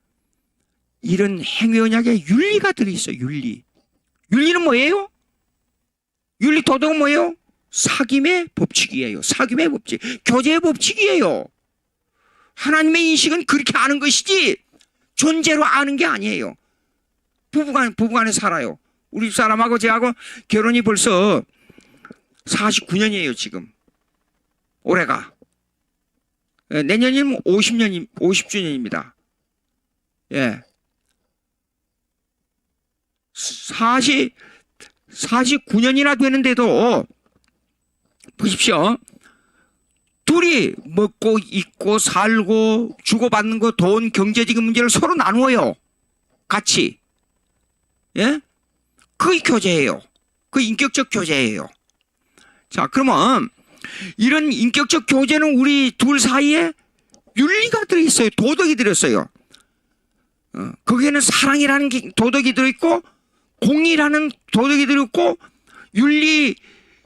이런 행위언약에 윤리가 들어있어요. 윤리. 윤리는 뭐예요? 윤리 도덕은 뭐예요? 사귐의 법칙이에요. 사귐의 법칙. 교제의 법칙이에요. 하나님의 인식은 그렇게 아는 것이지 존재로 아는 게 아니에요. 부부간에 살아요. 우리 집 사람하고 저하고 결혼이 벌써 49년이에요 지금. 올해가. 내년이면 50주년입니다. 예. 49년이나 되는데도 보십시오. 둘이 먹고 입고 살고 주고받는 거 돈 경제적인 문제를 서로 나누어요. 같이. 예? 그게 교제예요. 그 인격적 교제예요. 자, 그러면 이런 인격적 교제는 우리 둘 사이에 윤리가 들어있어요. 도덕이 들어있어요. 거기에는 사랑이라는 도덕이 들어있고 공의라는 도덕이 들어있고 윤리,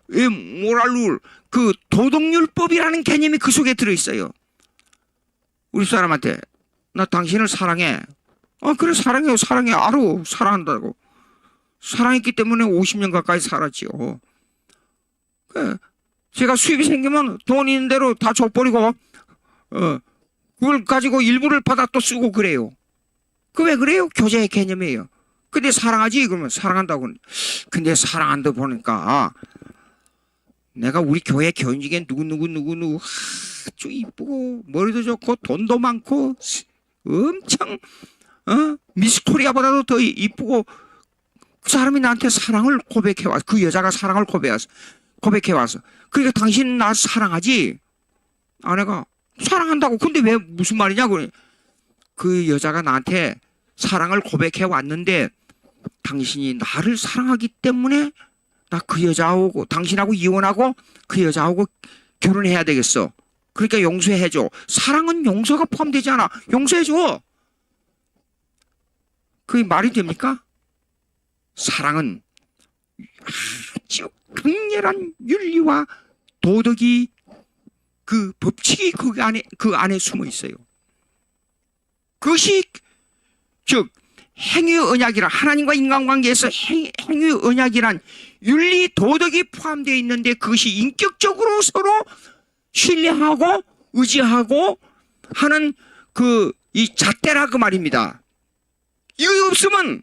모랄룰, 그 도덕율법이라는 개념이 그 속에 들어있어요. 우리 사람한테 나 당신을 사랑해. 그래 사랑해요. 사랑해. 알아. 사랑한다고. 사랑했기 때문에 50년 가까이 살았지요. 제가 수입이 생기면 돈 있는 대로 다 줘버리고 그걸 가지고 일부를 받아 또 쓰고 그래요. 왜 그래요? 교제의 개념이에요. 근데 사랑하지? 그러면 사랑한다고. 근데 사랑한다 보니까 내가 우리 교회 교인 중에 누구 아주 이쁘고 머리도 좋고 돈도 많고 엄청 미스코리아보다도 더 이쁘고 그 사람이 나한테 사랑을 고백해와서 그 여자가 사랑을 고백해와서 그러니까 당신 나 사랑하지? 아내가 사랑한다고. 근데 왜 무슨 말이냐? 그 여자가 나한테 사랑을 고백해왔는데 당신이 나를 사랑하기 때문에 나 그 여자하고 당신하고 이혼하고 그 여자하고 결혼해야 되겠어. 그러니까 용서해줘. 사랑은 용서가 포함되지 않아. 용서해줘. 그게 말이 됩니까? 사랑은 아주 강렬한 윤리와 도덕이 그 법칙이 그 안에 숨어 있어요. 그것이 즉 행위 언약이란 하나님과 인간관계에서 행위 언약이란 윤리 도덕이 포함되어 있는데 그것이 인격적으로 서로 신뢰하고 의지하고 하는 이 잣대라 그 말입니다. 이거 없으면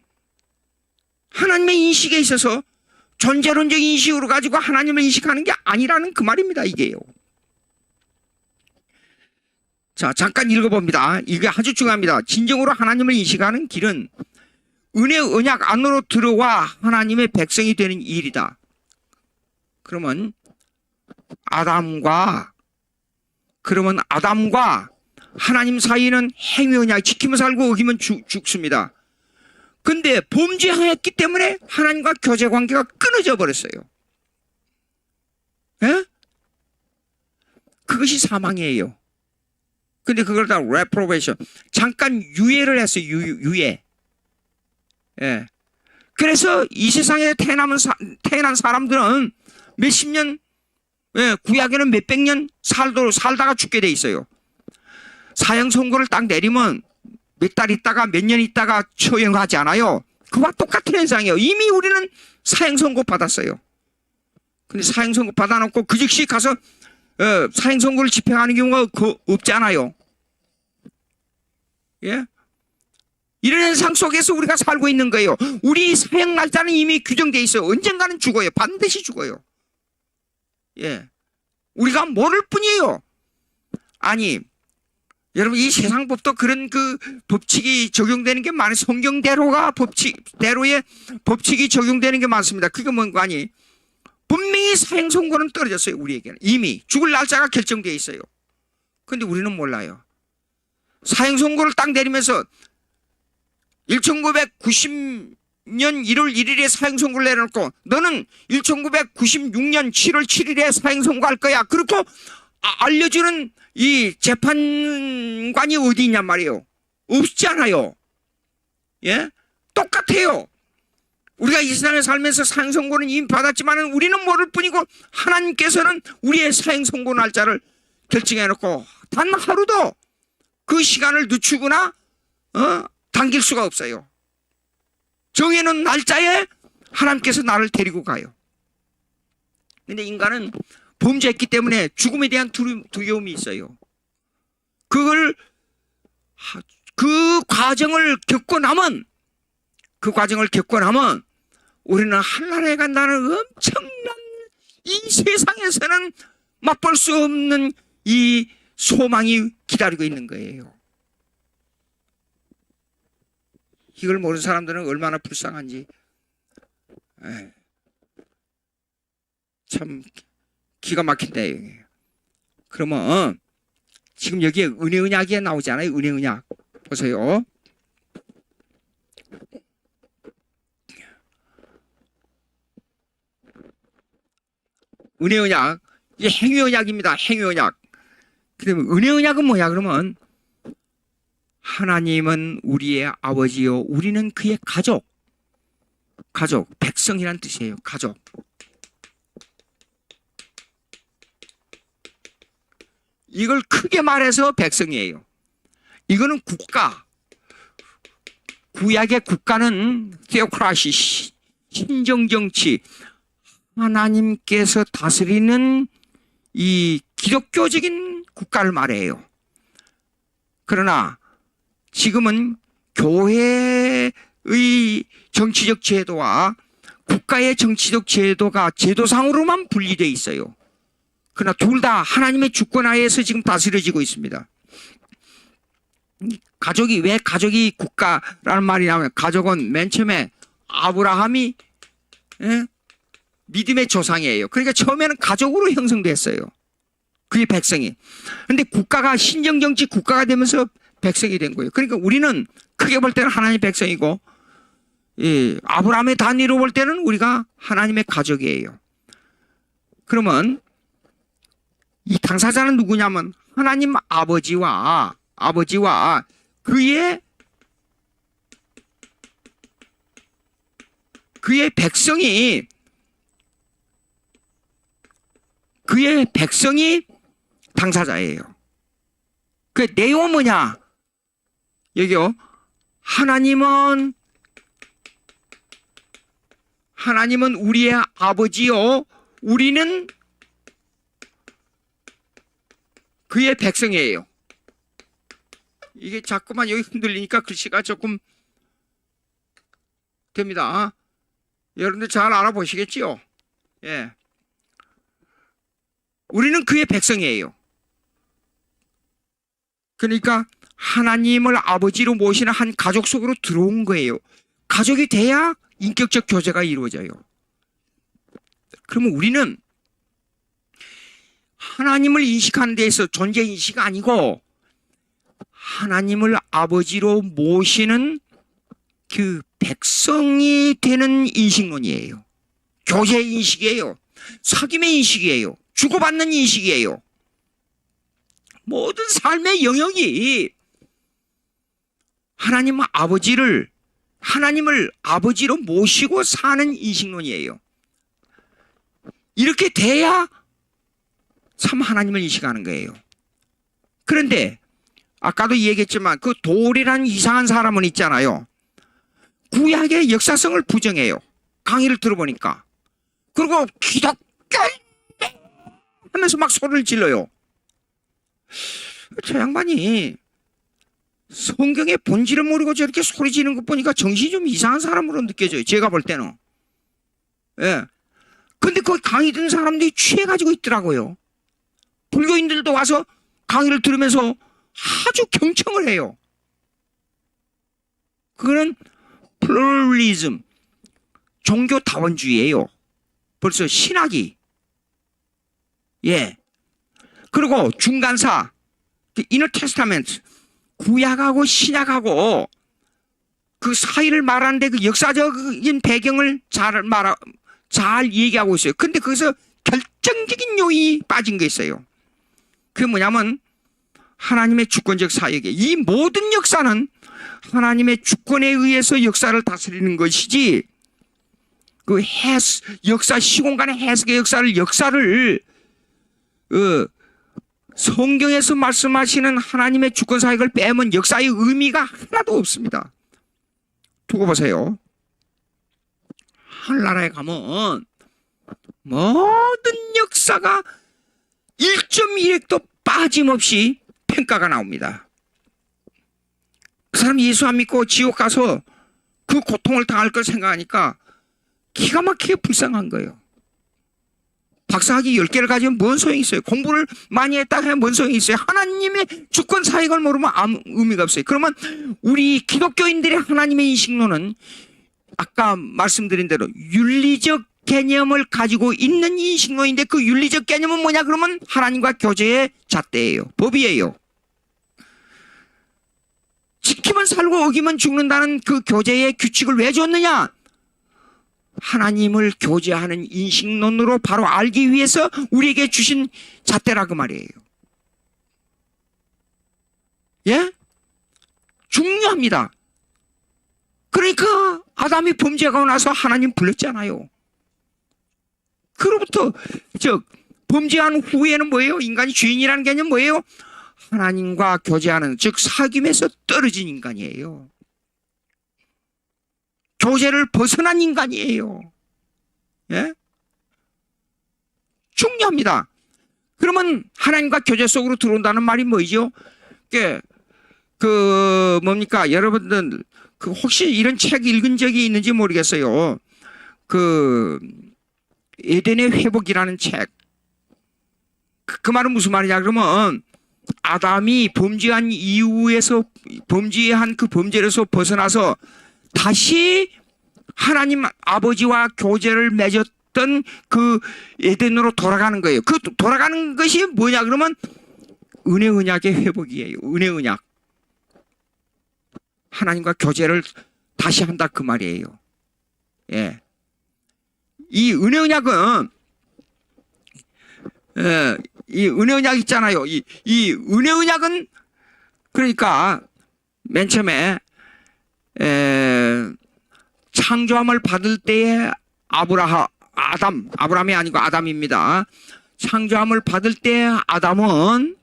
하나님의 인식에 있어서 존재론적 인식으로 가지고 하나님을 인식하는 게 아니라는 그 말입니다. 이게요. 자, 잠깐 읽어봅니다. 이게 아주 중요합니다. 진정으로 하나님을 인식하는 길은 은혜 언약 안으로 들어와 하나님의 백성이 되는 일이다. 그러면 아담과 하나님 사이는 행위 언약 지키면 살고 어기면 죽습니다. 근데 범죄했기 때문에 하나님과 교제 관계가 끊어져 버렸어요. 예? 그것이 사망이에요. 근데 그걸 다 reprobation. 잠깐 유예를 했어요. 유예. 예. 그래서 이 세상에 태어난 사람들은 몇십 년, 구약에는 몇백 년 살다가 죽게 돼 있어요. 사형 선고를 딱 내리면 몇 달 있다가 몇 년 있다가 처형하지 않아요. 그와 똑같은 현상이에요. 이미 우리는 사형 선고 받았어요. 근데 사형 선고 받아놓고 그 즉시 가서 사형 선고를 집행하는 경우가 없지 않아요. 예? 이런 현상 속에서 우리가 살고 있는 거예요. 우리 사형 날짜는 이미 규정되어 있어요. 언젠가는 죽어요. 반드시 죽어요. 예. 우리가 모를 뿐이에요. 아니, 여러분 이 세상 법도 그런 그 법칙이 적용되는 게 많아요. 성경대로의 법칙이 적용되는 게 많습니다. 그게 뭔가 아니 분명히 사형 선고는 떨어졌어요. 우리에게는 이미 죽을 날짜가 결정되어 있어요. 그런데 우리는 몰라요. 사형 선고를 딱 내리면서 1990년 1월 1일에 사형 선고를 내려놓고 너는 1996년 7월 7일에 사형 선고할 거야. 그렇고 알려주는 이 재판관이 어디 있냔 말이에요. 없잖아요. 예? 똑같아요. 우리가 이 세상에 살면서 사형 선고는 이미 받았지만 우리는 모를 뿐이고 하나님께서는 우리의 사형 선고 날짜를 결정해 놓고 단 하루도 그 시간을 늦추거나 당길 수가 없어요. 정해놓은 날짜에 하나님께서 나를 데리고 가요. 근데 인간은 범죄했기 때문에 죽음에 대한 두려움이 있어요. 그 과정을 겪고 나면 우리는 하늘에 간다는 엄청난 이 세상에서는 맛볼 수 없는 이 소망이 기다리고 있는 거예요. 이걸 모르는 사람들은 얼마나 불쌍한지. 참 기가 막힌다. 그러면 지금 여기에 은혜 언약이 나오잖아요. 은혜 언약 보세요. 은혜 언약, 이게 행위 언약입니다. 행위 언약. 그러면 은혜 언약은 뭐야? 그러면 하나님은 우리의 아버지요, 우리는 그의 가족, 백성이란 뜻이에요. 가족. 이걸 크게 말해서 백성이에요. 이거는 국가. 구약의 국가는 테오크라시, 신정정치, 하나님께서 다스리는 이 기독교적인 국가를 말해요. 그러나 지금은 교회의 정치적 제도와 국가의 정치적 제도가 제도상으로만 분리되어 있어요. 그러나 둘 다 하나님의 주권 하에서 지금 다스려지고 있습니다. 왜 가족이 국가라는 말이 나오면, 가족은 맨 처음에 아브라함이 믿음의 조상이에요. 그러니까 처음에는 가족으로 형성됐어요. 그게 백성이. 그런데 국가가 신정정치 국가가 되면서 백성이 된 거예요. 그러니까 우리는 크게 볼 때는 하나님의 백성이고, 아브라함의 단위로 볼 때는 우리가 하나님의 가족이에요. 그러면 이 당사자는 누구냐면 하나님 아버지와 그의 백성이 당사자예요. 그 내용은 뭐냐? 여기요. 하나님은 우리의 아버지요, 우리는 그의 백성이에요. 이게 자꾸만 여기 흔들리니까 글씨가 조금 됩니다. 여러분들 잘 알아보시겠지요? 예. 우리는 그의 백성이에요. 그러니까 하나님을 아버지로 모시는 한 가족 속으로 들어온 거예요. 가족이 돼야 인격적 교제가 이루어져요. 그러면 우리는 하나님을 인식하는 데에서 존재 인식이 아니고 하나님을 아버지로 모시는 그 백성이 되는 인식론이에요. 교제 인식이에요. 사귐의 인식이에요. 주고받는 인식이에요. 모든 삶의 영역이 하나님을 아버지로 모시고 사는 인식론이에요. 이렇게 돼야 참 하나님을 인식하는 거예요. 그런데 아까도 얘기했지만 그 돌이라는 이상한 사람은 있잖아요. 구약의 역사성을 부정해요. 강의를 들어보니까. 그리고 기독교 하면서 막 소리를 질러요. 저 양반이 성경의 본질을 모르고 저렇게 소리 지르는 것 보니까 정신이 좀 이상한 사람으로 느껴져요. 제가 볼 때는. 예. 근데 그 강의 듣는 사람들이 취해가지고 있더라고요. 불교인들도 와서 강의를 들으면서 아주 경청을 해요. 그거는 플루럴리즘, 종교 다원주의예요. 벌써 신학이. 예. 그리고 중간사, 이너 테스타멘트, 구약하고 신약하고 그 사이를 말하는데 그 역사적인 배경을 잘 얘기하고 있어요. 근데 거기서 결정적인 요인이 빠진 게 있어요. 그게 뭐냐면 하나님의 주권적 사역에, 이 모든 역사는 하나님의 주권에 의해서 역사를 다스리는 것이지, 그 역사, 시공간의 해석의 역사를 성경에서 말씀하시는 하나님의 주권 사역을 빼면 역사의 의미가 하나도 없습니다. 두고 보세요. 하늘나라에 가면 모든 역사가 1.1획도 빠짐없이 평가가 나옵니다. 그 사람 예수 안 믿고 지옥 가서 그 고통을 당할 걸 생각하니까 기가 막히게 불쌍한 거예요. 박사학위 10개를 가지면 뭔 소용이 있어요? 공부를 많이 했다 하면 뭔 소용이 있어요? 하나님의 주권 사역을 모르면 아무 의미가 없어요. 그러면 우리 기독교인들의 하나님의 인식론은 아까 말씀드린 대로 윤리적 개념을 가지고 있는 인식론인데, 그 윤리적 개념은 뭐냐 그러면 하나님과 교제의 잣대예요. 법이에요. 지키면 살고 어기면 죽는다는 그 교제의 규칙을 왜 줬느냐? 하나님을 교제하는 인식론으로 바로 알기 위해서 우리에게 주신 잣대라고 말이에요. 예? 중요합니다. 그러니까 아담이 범죄하고 나서 하나님 불렀잖아요. 그로부터 범죄한 후에는 뭐예요? 인간이 죄인이라는 개념 뭐예요? 하나님과 교제하는, 즉 사귐에서 떨어진 인간이에요. 교제를 벗어난 인간이에요. 예? 중요합니다. 그러면 하나님과 교제 속으로 들어온다는 말이 뭐죠? 뭡니까? 여러분들, 혹시 이런 책 읽은 적이 있는지 모르겠어요. 에덴의 회복이라는 책. 그 말은 무슨 말이냐? 그러면 아담이 범죄한 이후에서, 범죄한 그 범죄에서 벗어나서 다시 하나님 아버지와 교제를 맺었던 그 에덴으로 돌아가는 거예요. 그 돌아가는 것이 뭐냐? 그러면 은혜 언약의 회복이에요. 은혜 언약. 하나님과 교제를 다시 한다 그 말이에요. 예. 이 은혜 언약은, 이 은혜 언약 있잖아요. 이 은혜 언약은 그러니까 맨 처음에 창조함을 받을 때에 아브라함이 아니고 아담입니다. 창조함을 받을 때 아담은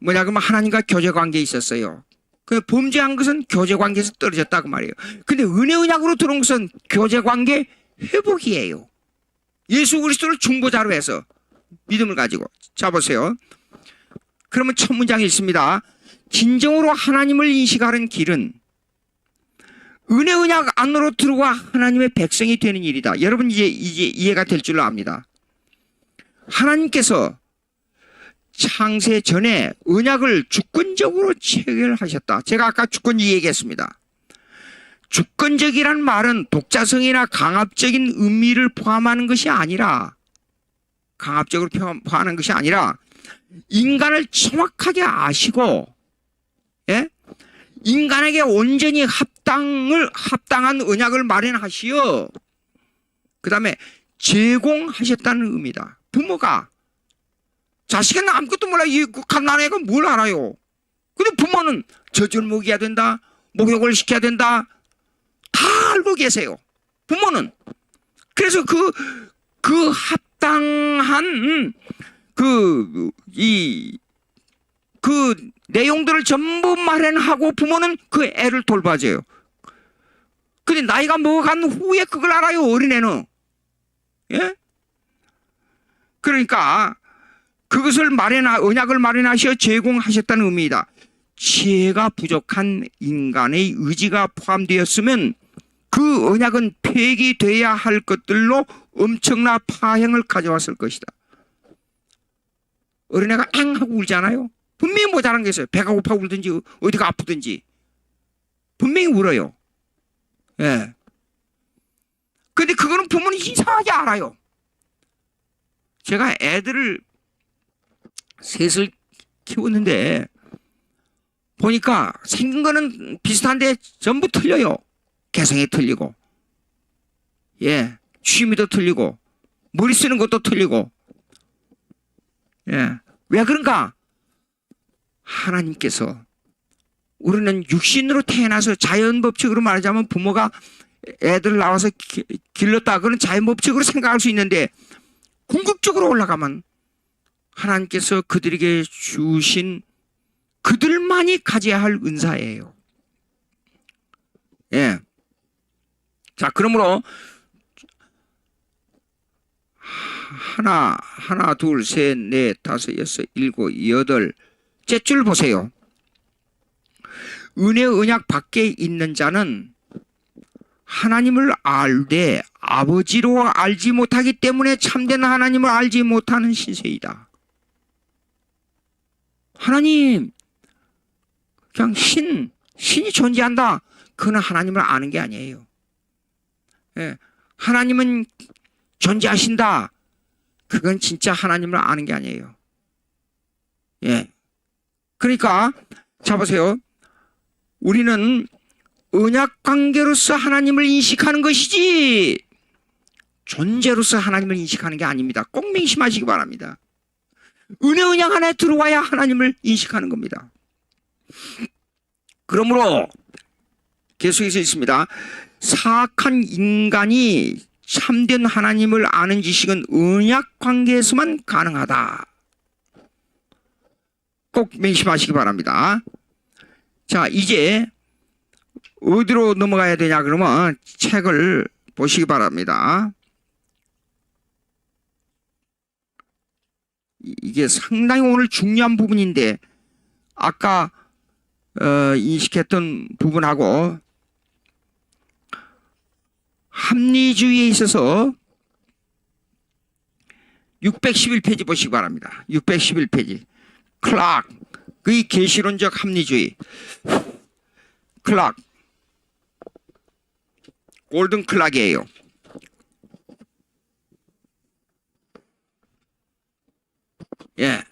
뭐냐 그러면 하나님과 교제 관계에 있었어요. 그 범죄한 것은 교제 관계에서 떨어졌다 그 말이에요. 근데 은혜 언약으로 들어온 것은 교제 관계 회복이에요. 예수 그리스도를 중보자로 해서 믿음을 가지고. 자 보세요. 그러면 첫 문장이 있습니다. 진정으로 하나님을 인식하는 길은 은혜 언약 안으로 들어와 하나님의 백성이 되는 일이다. 여러분 이제 이해가 될 줄로 압니다. 하나님께서 창세 전에 언약을 주권적으로 체결하셨다. 제가 아까 주권이 얘기했습니다. 주권적이란 말은 독자성이나 강압적인 의미를 포함하는 것이 아니라, 강압적으로 포함하는 것이 아니라 인간을 정확하게 아시고, 예? 인간에게 온전히 합당한 언약을 마련하시어 그 다음에 제공하셨다는 의미다. 부모가 자식은 아무것도 몰라. 이 갓난 애가 뭘 알아요. 근데 부모는 젖을 먹여야 된다, 목욕을 시켜야 된다, 다 알고 계세요. 부모는. 그래서 그 합당한 그 내용들을 전부 마련하고 부모는 그 애를 돌봐줘요. 근데 나이가 먹어간 후에 그걸 알아요, 어린애는. 예? 그러니까 그것을 언약을 마련하셔 제공하셨다는 의미이다. 지혜가 부족한 인간의 의지가 포함되었으면 그 언약은 폐기돼야 할 것들로 엄청난 파행을 가져왔을 것이다. 어린애가 앵 하고 울잖아요. 분명히 모자란 게 있어요. 배가 고파 울든지 어디가 아프든지 분명히 울어요. 예. 근데 그거는 부모는 이상하게 알아요. 제가 애들을 셋을 키웠는데 보니까 생긴 거는 비슷한데 전부 틀려요. 개성이 틀리고, 예, 취미도 틀리고, 머리 쓰는 것도 틀리고, 예. 왜 그런가? 하나님께서 우리는 육신으로 태어나서 자연 법칙으로 말하자면 부모가 애들 나와서 길렀다, 그런 자연 법칙으로 생각할 수 있는데 궁극적으로 올라가면 하나님께서 그들에게 주신 그들만이 가져야 할 은사예요. 예. 자, 그러므로 하나, 둘, 셋, 넷, 다섯, 여섯, 일곱, 여덟째 줄 보세요. 은혜 언약 밖에 있는 자는 하나님을 알되 아버지로 알지 못하기 때문에 참된 하나님을 알지 못하는 신세이다. 하나님, 그냥 신이 존재한다. 그는 하나님을 아는 게 아니에요. 예, 하나님은 존재하신다. 그건 진짜 하나님을 아는 게 아니에요. 예. 그러니까, 자 보세요. 우리는 언약 관계로서 하나님을 인식하는 것이지 존재로서 하나님을 인식하는 게 아닙니다. 꼭 명심하시기 바랍니다. 은혜 언약 안에 들어와야 하나님을 인식하는 겁니다. 그러므로 계속해서 있습니다. 사악한 인간이 참된 하나님을 아는 지식은 언약 관계에서만 가능하다. 꼭 꼭 명심하시기 바랍니다. 자, 이제 어디로 넘어가야 되냐 그러면 책을 보시기 바랍니다. 이게 상당히 오늘 중요한 부분인데 아까 인식했던 부분하고 합리주의에 있어서 611페이지 보시기 바랍니다. 611페이지. 클락의 계시론적 합리주의. 클락. 골든 클락이에요. 예.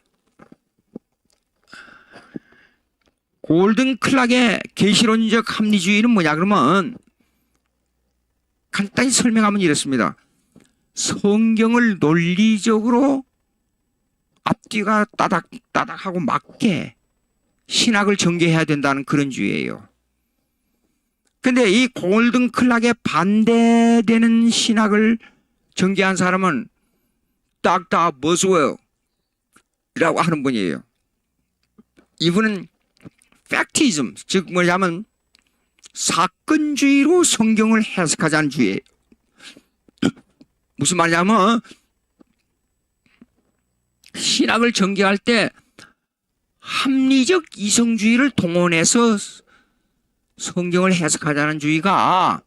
골든 클락의 계시론적 합리주의는 뭐냐 그러면 간단히 설명하면 이렇습니다. 성경을 논리적으로 앞뒤가 따닥따닥하고 맞게 신학을 전개해야 된다는 그런 주의예요. 근데 이 골든 클락에 반대되는 신학을 전개한 사람은 닥터 버스웰이라고 하는 분이에요. 이분은 팩티즘, 즉 뭐냐면 사건주의로 성경을 해석하자는 주의예요. 무슨 말이냐면 신학을 전개할 때 합리적 이성주의를 동원해서 성경을 해석하자는 주의가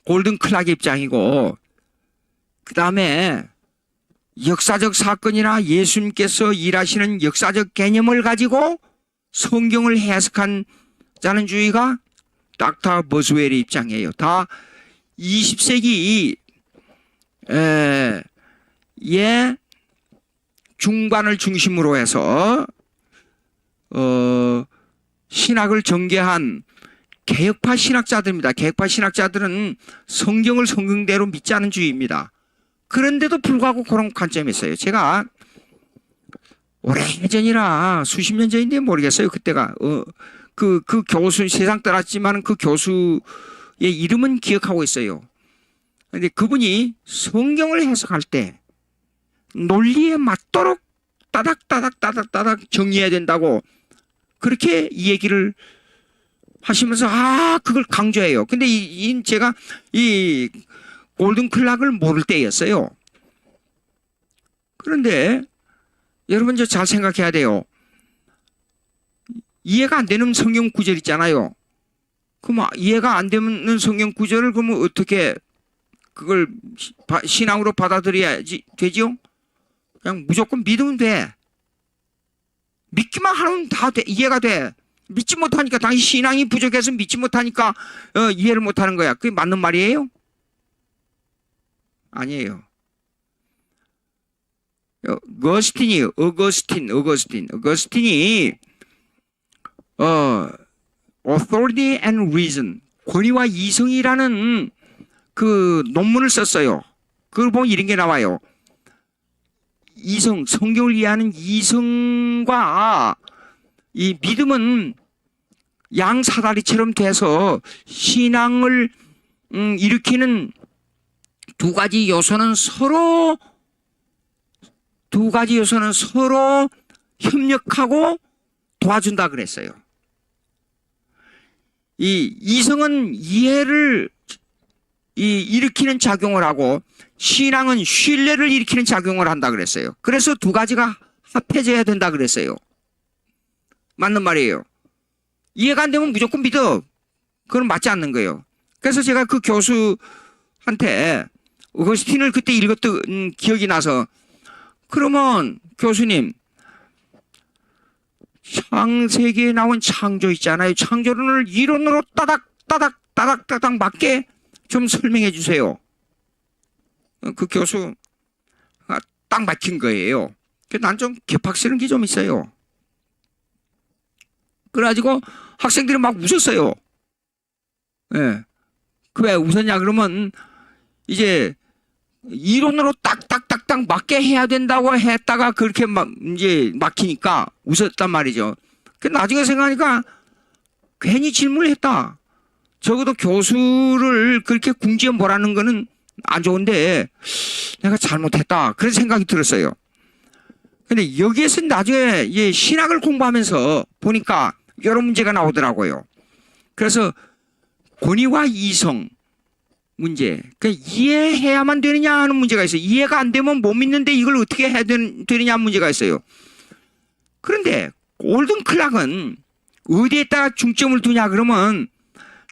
골든 클락의 입장이고, 그 다음에 역사적 사건이나 예수님께서 일하시는 역사적 개념을 가지고 성경을 해석한 자는 주의가 닥터 버스웰의 입장이에요. 다 20세기 의 중반을 중심으로 해서 신학을 전개한 개혁파 신학자들입니다. 개혁파 신학자들은 성경을 성경대로 믿지 않은 주의입니다. 그런데도 불구하고 그런 관점이 있어요. 제가 오래전이라 수십 년 전인데 모르겠어요. 그때가 그 교수, 세상 떠났지만 그 교수의 이름은 기억하고 있어요. 근데 그분이 성경을 해석할 때 논리에 맞도록 따닥따닥 정리해야 된다고 그렇게 이 얘기를 하시면서 그걸 강조해요. 근데 제가 이 골든 클락을 모를 때였어요. 그런데 여러분 잘 생각해야 돼요. 이해가 안 되는 성경 구절 있잖아요. 그럼 이해가 안 되는 성경 구절을 그러면 어떻게 그걸 신앙으로 받아들여야지 되죠? 그냥 무조건 믿으면 돼. 믿기만 하면 다 돼. 이해가 돼. 믿지 못하니까, 당신 신앙이 부족해서 믿지 못하니까 이해를 못하는 거야. 그게 맞는 말이에요? 아니에요. 어거스틴이 Authority and Reason, 권위와 이성이라는 그 논문을 썼어요. 그걸 보면 이런 게 나와요. 이성, 성경을 이해하는 이성과 이 믿음은 양사다리처럼 돼서 신앙을 일으키는 두 가지 요소는 서로 협력하고 도와준다 그랬어요. 이 이성은 이해를 일으키는 작용을 하고 신앙은 신뢰를 일으키는 작용을 한다 그랬어요. 그래서 두 가지가 합해져야 된다 그랬어요. 맞는 말이에요. 이해가 안 되면 무조건 믿어. 그건 맞지 않는 거예요. 그래서 제가 그 교수한테 어거스틴을 그때 읽었던 기억이 나서, 그러면 교수님, 창세기에 나온 창조 있잖아요. 창조론을 이론으로 따닥 맞게 좀 설명해 주세요. 그 교수가 딱 막힌 거예요. 난 좀 개팍스러운 게 좀 있어요. 그래가지고 학생들이 막 웃었어요. 예. 왜 웃었냐 그러면 이제 이론으로 딱딱딱딱 맞게 해야 된다고 했다가 그렇게 이제 막히니까 웃었단 말이죠. 나중에 생각하니까 괜히 질문을 했다. 적어도 교수를 그렇게 궁지에 몰아넣는 거는 안 좋은데 내가 잘못했다. 그런 생각이 들었어요. 근데 여기에서 나중에 이 신학을 공부하면서 보니까 여러 문제가 나오더라고요. 그래서 권위와 이성 문제, 그러니까 이해해야만 되느냐 하는 문제가 있어요. 이해가 안 되면 못 믿는데 이걸 어떻게 해야 되느냐 하는 문제가 있어요. 그런데 골든 클락은 어디에다가 중점을 두냐 그러면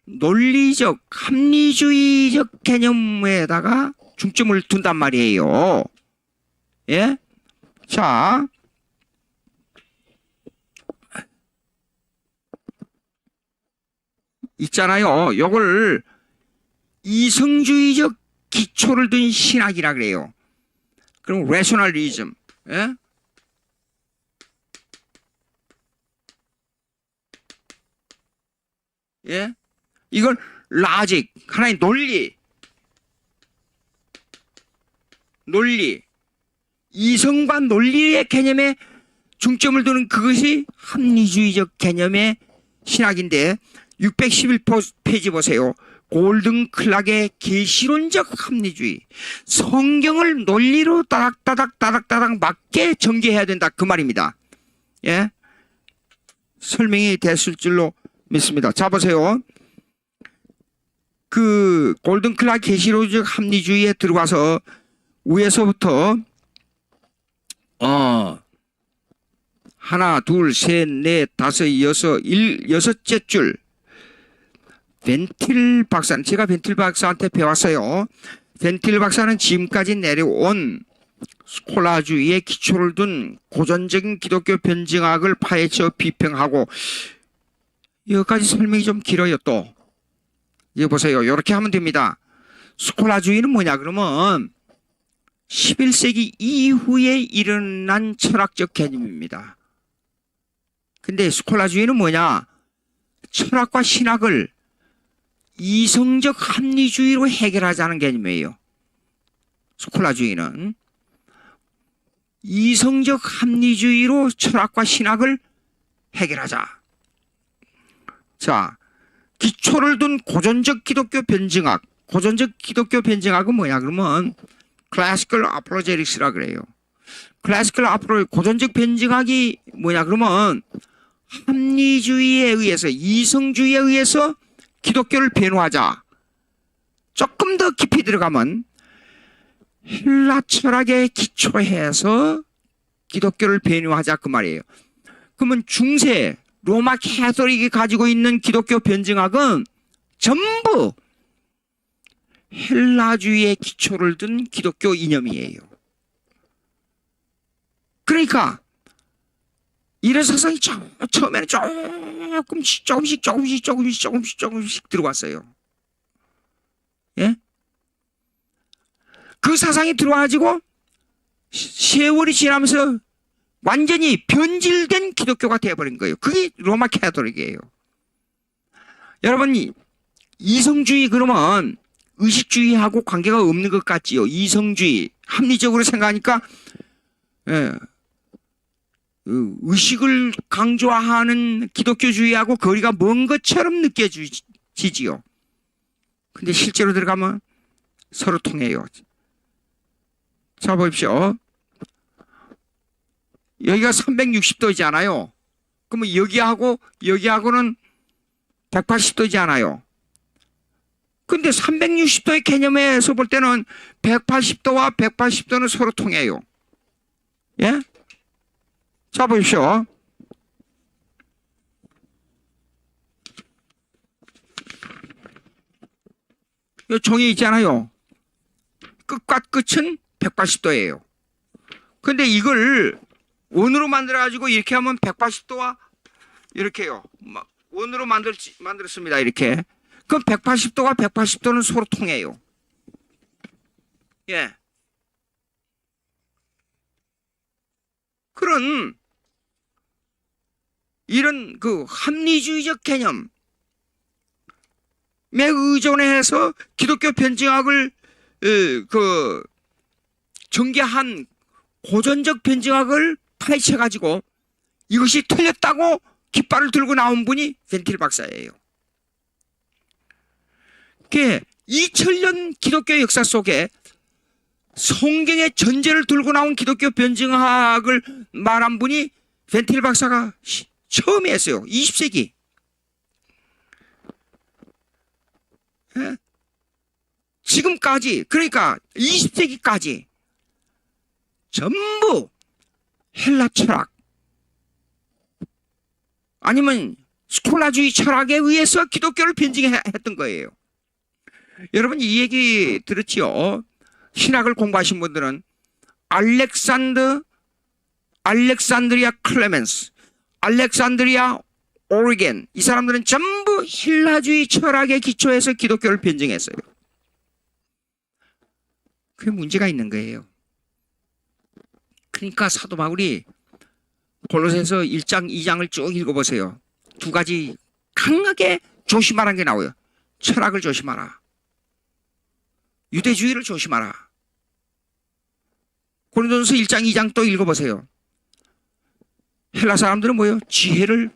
논리적, 합리주의적 개념에다가 중점을 둔단 말이에요. 예? 자, 있잖아요. 요걸 이성주의적 기초를 둔 신학이라 그래요. 그럼 레셔널리즘, 예? 예? 이걸 라직, 하나의 논리, 이성과 논리의 개념에 중점을 두는 그것이 합리주의적 개념의 신학인데 611페이지 보세요. 골든 클락의 계시론적 합리주의. 성경을 논리로 따닥따닥 맞게 전개해야 된다. 그 말입니다. 예? 설명이 됐을 줄로 믿습니다. 자, 보세요. 그 골든 클락 계시론적 합리주의에 들어가서 위에서부터 하나, 둘, 셋, 넷, 다섯, 여섯째 줄 벤틸 박사, 제가 벤틸 박사한테 배웠어요. 벤틸 박사는 지금까지 내려온 스콜라주의의 기초를 둔 고전적인 기독교 변증학을 파헤쳐 비평하고, 여기까지 설명이 좀 길어요. 또 이거 보세요. 이렇게 하면 됩니다. 스콜라주의는 뭐냐 그러면 11세기 이후에 일어난 철학적 개념입니다. 근데 스콜라주의는 뭐냐? 철학과 신학을 이성적 합리주의로 해결하자는 개념이에요. 스콜라주의는 이성적 합리주의로 철학과 신학을 해결하자. 자, 기초를 둔 고전적 기독교 변증학. 고전적 기독교 변증학은 뭐냐 그러면 클래시컬 아폴로제틱스라 그래요. 고전적 변증학이 뭐냐 그러면 합리주의에 의해서, 이성주의에 의해서 기독교를 변호하자. 조금 더 깊이 들어가면 헬라 철학에 기초해서 기독교를 변호하자 그 말이에요. 그러면 중세 로마 캐톨릭이 가지고 있는 기독교 변증학은 전부 헬라주의의 기초를 둔 기독교 이념이에요. 그러니까 이런 사상이 처음에는 조금씩 들어왔어요. 예? 그 사상이 들어와가지고 세월이 지나면서 완전히 변질된 기독교가 되어버린 거예요. 그게 로마 캐톨릭이에요. 여러분, 이성주의 그러면 의식주의하고 관계가 없는 것 같지요. 이성주의, 합리적으로 생각하니까 의식을 강조하는 기독교주의하고 거리가 먼 것처럼 느껴지지요. 근데 실제로 들어가면 서로 통해요. 자, 보십시오. 여기가 360도이잖아요. 그러면 여기하고는 180도이잖아요. 근데 360도의 개념에서 볼 때는 180도와 180도는 서로 통해요. 예? 자, 보십시오. 이 종이 있잖아요. 끝과 끝은 180도예요. 근데 이걸 원으로 만들어가지고 이렇게 하면 180도와 이렇게요. 원으로 만들었습니다. 이렇게. 그럼 180도와 180도는 서로 통해요. 예. 그런 이런 그 합리주의적 개념에 의존해서 기독교 변증학을 전개한 고전적 변증학을 파헤쳐 가지고 이것이 틀렸다고 깃발을 들고 나온 분이 벤틸 박사예요. 그 2000년 기독교 역사 속에 성경의 전제를 들고 나온 기독교 변증학을 말한 분이 벤틸 박사가 처음 했어요. 20세기. 예? 지금까지, 그러니까 20세기까지 전부 헬라 철학 아니면 스콜라주의 철학에 의해서 기독교를 변증했던 거예요. 여러분 이 얘기 들었지요? 신학을 공부하신 분들은 알렉산드리아 클레멘스, 알렉산드리아 오리겐, 이 사람들은 전부 헬라주의 철학의 기초에서 기독교를 변증했어요. 그게 문제가 있는 거예요. 그러니까 사도 바울이 골로새서 1장, 2장을 쭉 읽어보세요. 두 가지 강하게 조심하라는 게 나와요. 철학을 조심하라. 유대주의를 조심하라. 고린도전서 1장, 2장 또 읽어보세요. 헬라 사람들은 뭐예요? 지혜를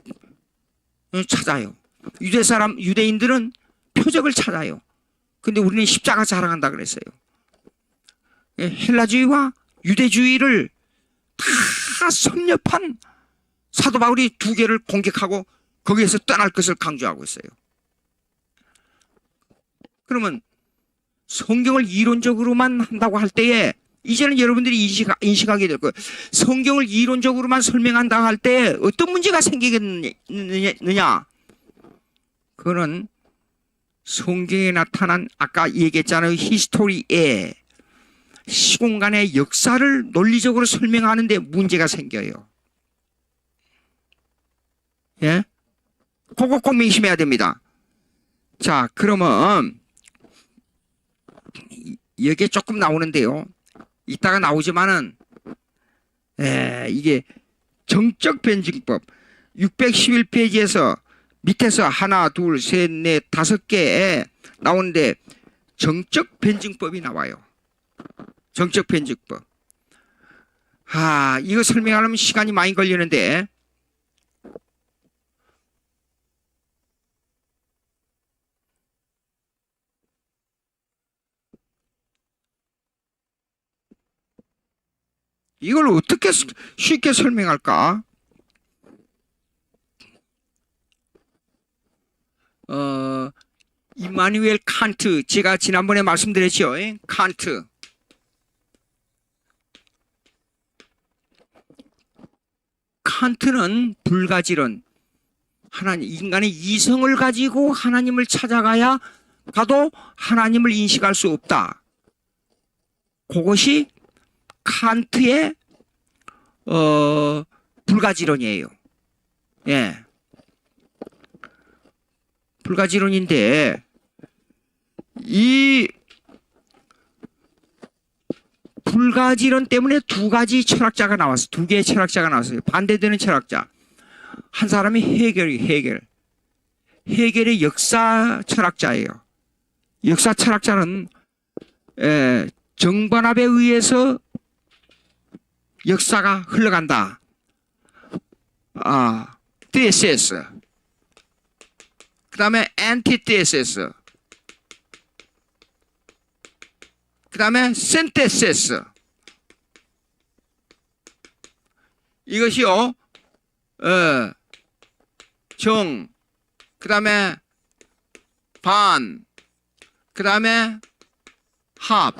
찾아요. 유대인들은 표적을 찾아요. 근데 우리는 십자가 자랑한다 그랬어요. 헬라주의와 유대주의를 다 섭렵한 사도 바울이 두 개를 공격하고 거기에서 떠날 것을 강조하고 있어요. 그러면 성경을 이론적으로만 한다고 할 때에 이제는 여러분들이 인식하게 될 거예요. 성경을 이론적으로만 설명한다고 할 때 어떤 문제가 생기겠느냐? 그거는 성경에 나타난 아까 얘기했잖아요. 히스토리에 시공간의 역사를 논리적으로 설명하는데 문제가 생겨요. 예? 그거 꼭 명심해야 됩니다. 자, 그러면 여기에 조금 나오는데요. 이따가 나오지만은 이게 정적 변증법 611페이지에서 밑에서 하나, 둘, 셋, 넷, 5개에 나오는데 정적 변증법이 나와요. 정적 변증법. 이거 설명하려면 시간이 많이 걸리는데 이걸 어떻게 쉽게 설명할까? 이마누엘 칸트, 제가 지난번에 말씀드렸죠. 칸트. 칸트는 불가지론, 인간의 이성을 가지고 하나님을 찾아가야 가도 하나님을 인식할 수 없다. 그것이 칸트의 불가지론이에요. 예. 불가지론인데 이 불가지론 때문에 두 가지 철학자가 나왔어요. 두 개의 철학자가 나왔어요. 반대되는 철학자. 한 사람이 헤겔의 역사 철학자예요. 역사 철학자는 정반합에 의해서 역사가 흘러간다. TSS. 그 다음에 안티테시스. 그 다음에 신테시스. 이것이요, 정, 그 다음에 반, 그 다음에 합.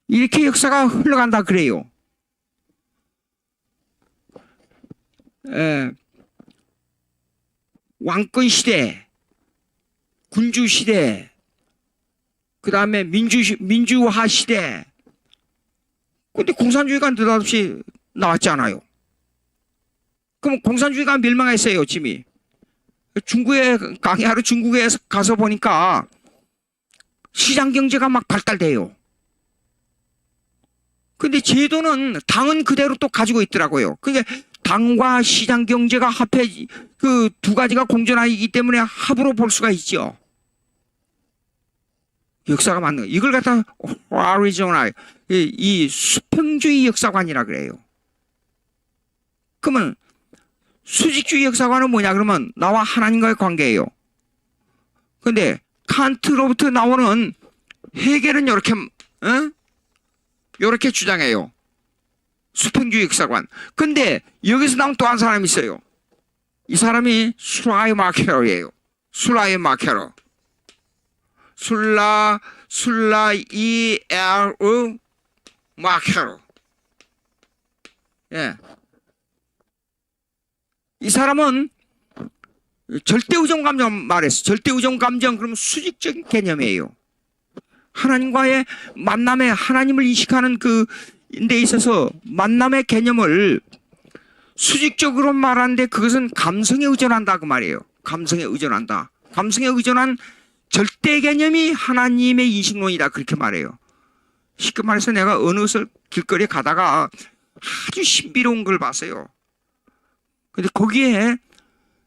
이렇게 역사가 흘러간다 그래요. 왕권 시대, 군주 시대, 그 다음에 민주화 시대. 근데 공산주의가 느닷없이 나왔잖아요. 그럼 공산주의가 멸망했어요, 지금. 중국에 가서 보니까 시장 경제가 막 발달돼요. 근데 제도는 당은 그대로 또 가지고 있더라고요. 그게 당과 시장 경제가 합해 그 두 가지가 공존하기 때문에 합으로 볼 수가 있죠. 역사가 맞는 거. 이걸 갖다 오리지널 이 수평주의 역사관이라 그래요. 그러면 수직주의 역사관은 뭐냐 그러면 나와 하나님과의 관계예요. 근데 칸트로부터 나오는 헤겔은 이렇게 이렇게 주장해요. 수평주의 역사관. 근데 여기서 나온 또 한 사람이 있어요. 이 사람이 슐라이마케르예요. 슐라이마케르. 술라이에르 마케르. 예. 이 사람은 절대의존 감정 말했어. 절대의존 감정 그러면 수직적인 개념이에요. 하나님과의 만남에 하나님을 인식하는 데 있어서 만남의 개념을 수직적으로 말하는데 그것은 감성에 의존한다 그 말이에요. 감성에 의존한다. 감성에 의존한 절대 개념이 하나님의 인식론이다 그렇게 말해요. 쉽게 말해서 내가 어느 것을 길거리에 가다가 아주 신비로운 걸 봤어요. 근데 거기에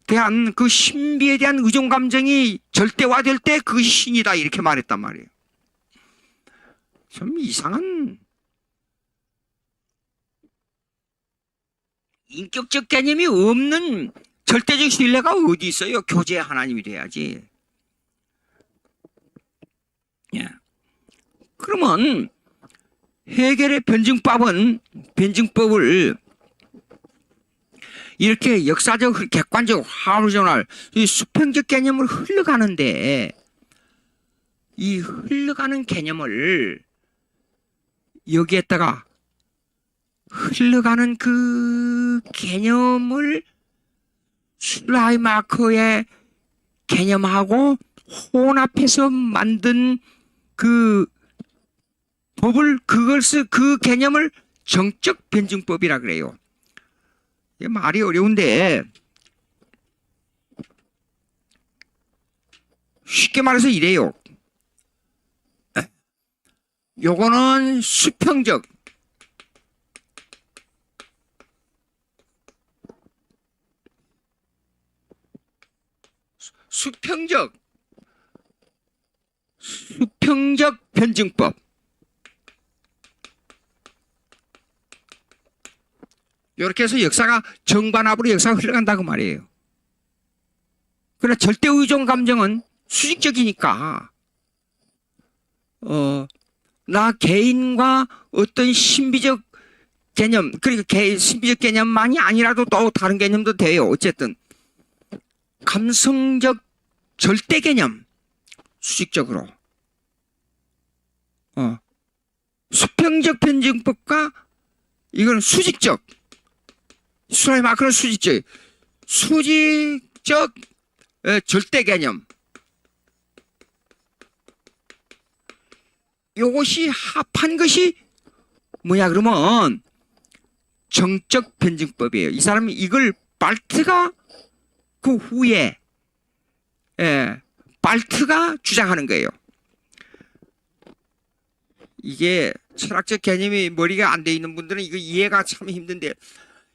대한 그 신비에 대한 의존 감정이 절대화될 때 그것이 신이다 이렇게 말했단 말이에요. 좀 이상한 인격적 개념이 없는 절대적 신뢰가 어디 있어요? 교제의 하나님이 돼야지. 예. 그러면 해겔의 변증법을 이렇게 역사적, 객관적, 하루존날 수평적 개념을 흘러가는데 이 흘러가는 개념을 여기에다가 흘러가는 그 개념을 슐라이마커의 개념하고 혼합해서 만든 그 개념을 정적 변증법이라 그래요. 이게 말이 어려운데 쉽게 말해서 이래요. 요거는 수평적 변증법. 이렇게 해서 역사가 정반합으로 역사가 흘러간다고 말이에요. 그러나 절대 의존 감정은 수직적이니까 나 개인과 어떤 신비적 개념, 그러니까 신비적 개념만이 아니라도 또 다른 개념도 돼요. 어쨌든 감성적 절대 개념 수직적으로 수평적 변증법과 이건 수직적 슐라이마커는 수직적 절대 개념 요것이 합한 것이 뭐냐 그러면 정적 변증법이에요. 이 사람이 이걸 발트가 그 후에 발트가 주장하는 거예요. 이게 철학적 개념이 머리가 안 돼 있는 분들은 이거 이해가 참 힘든데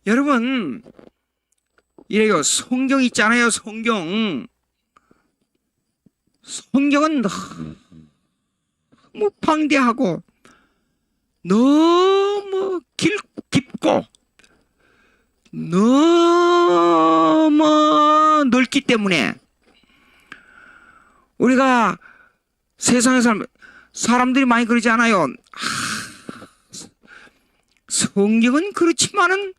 여러분 이래요. 성경 있잖아요. 성경은 너무 방대하고 너무 깊고 너무 넓기 때문에 우리가 세상에 사람들이 많이 그러지 않아요. 성경은 그렇지만은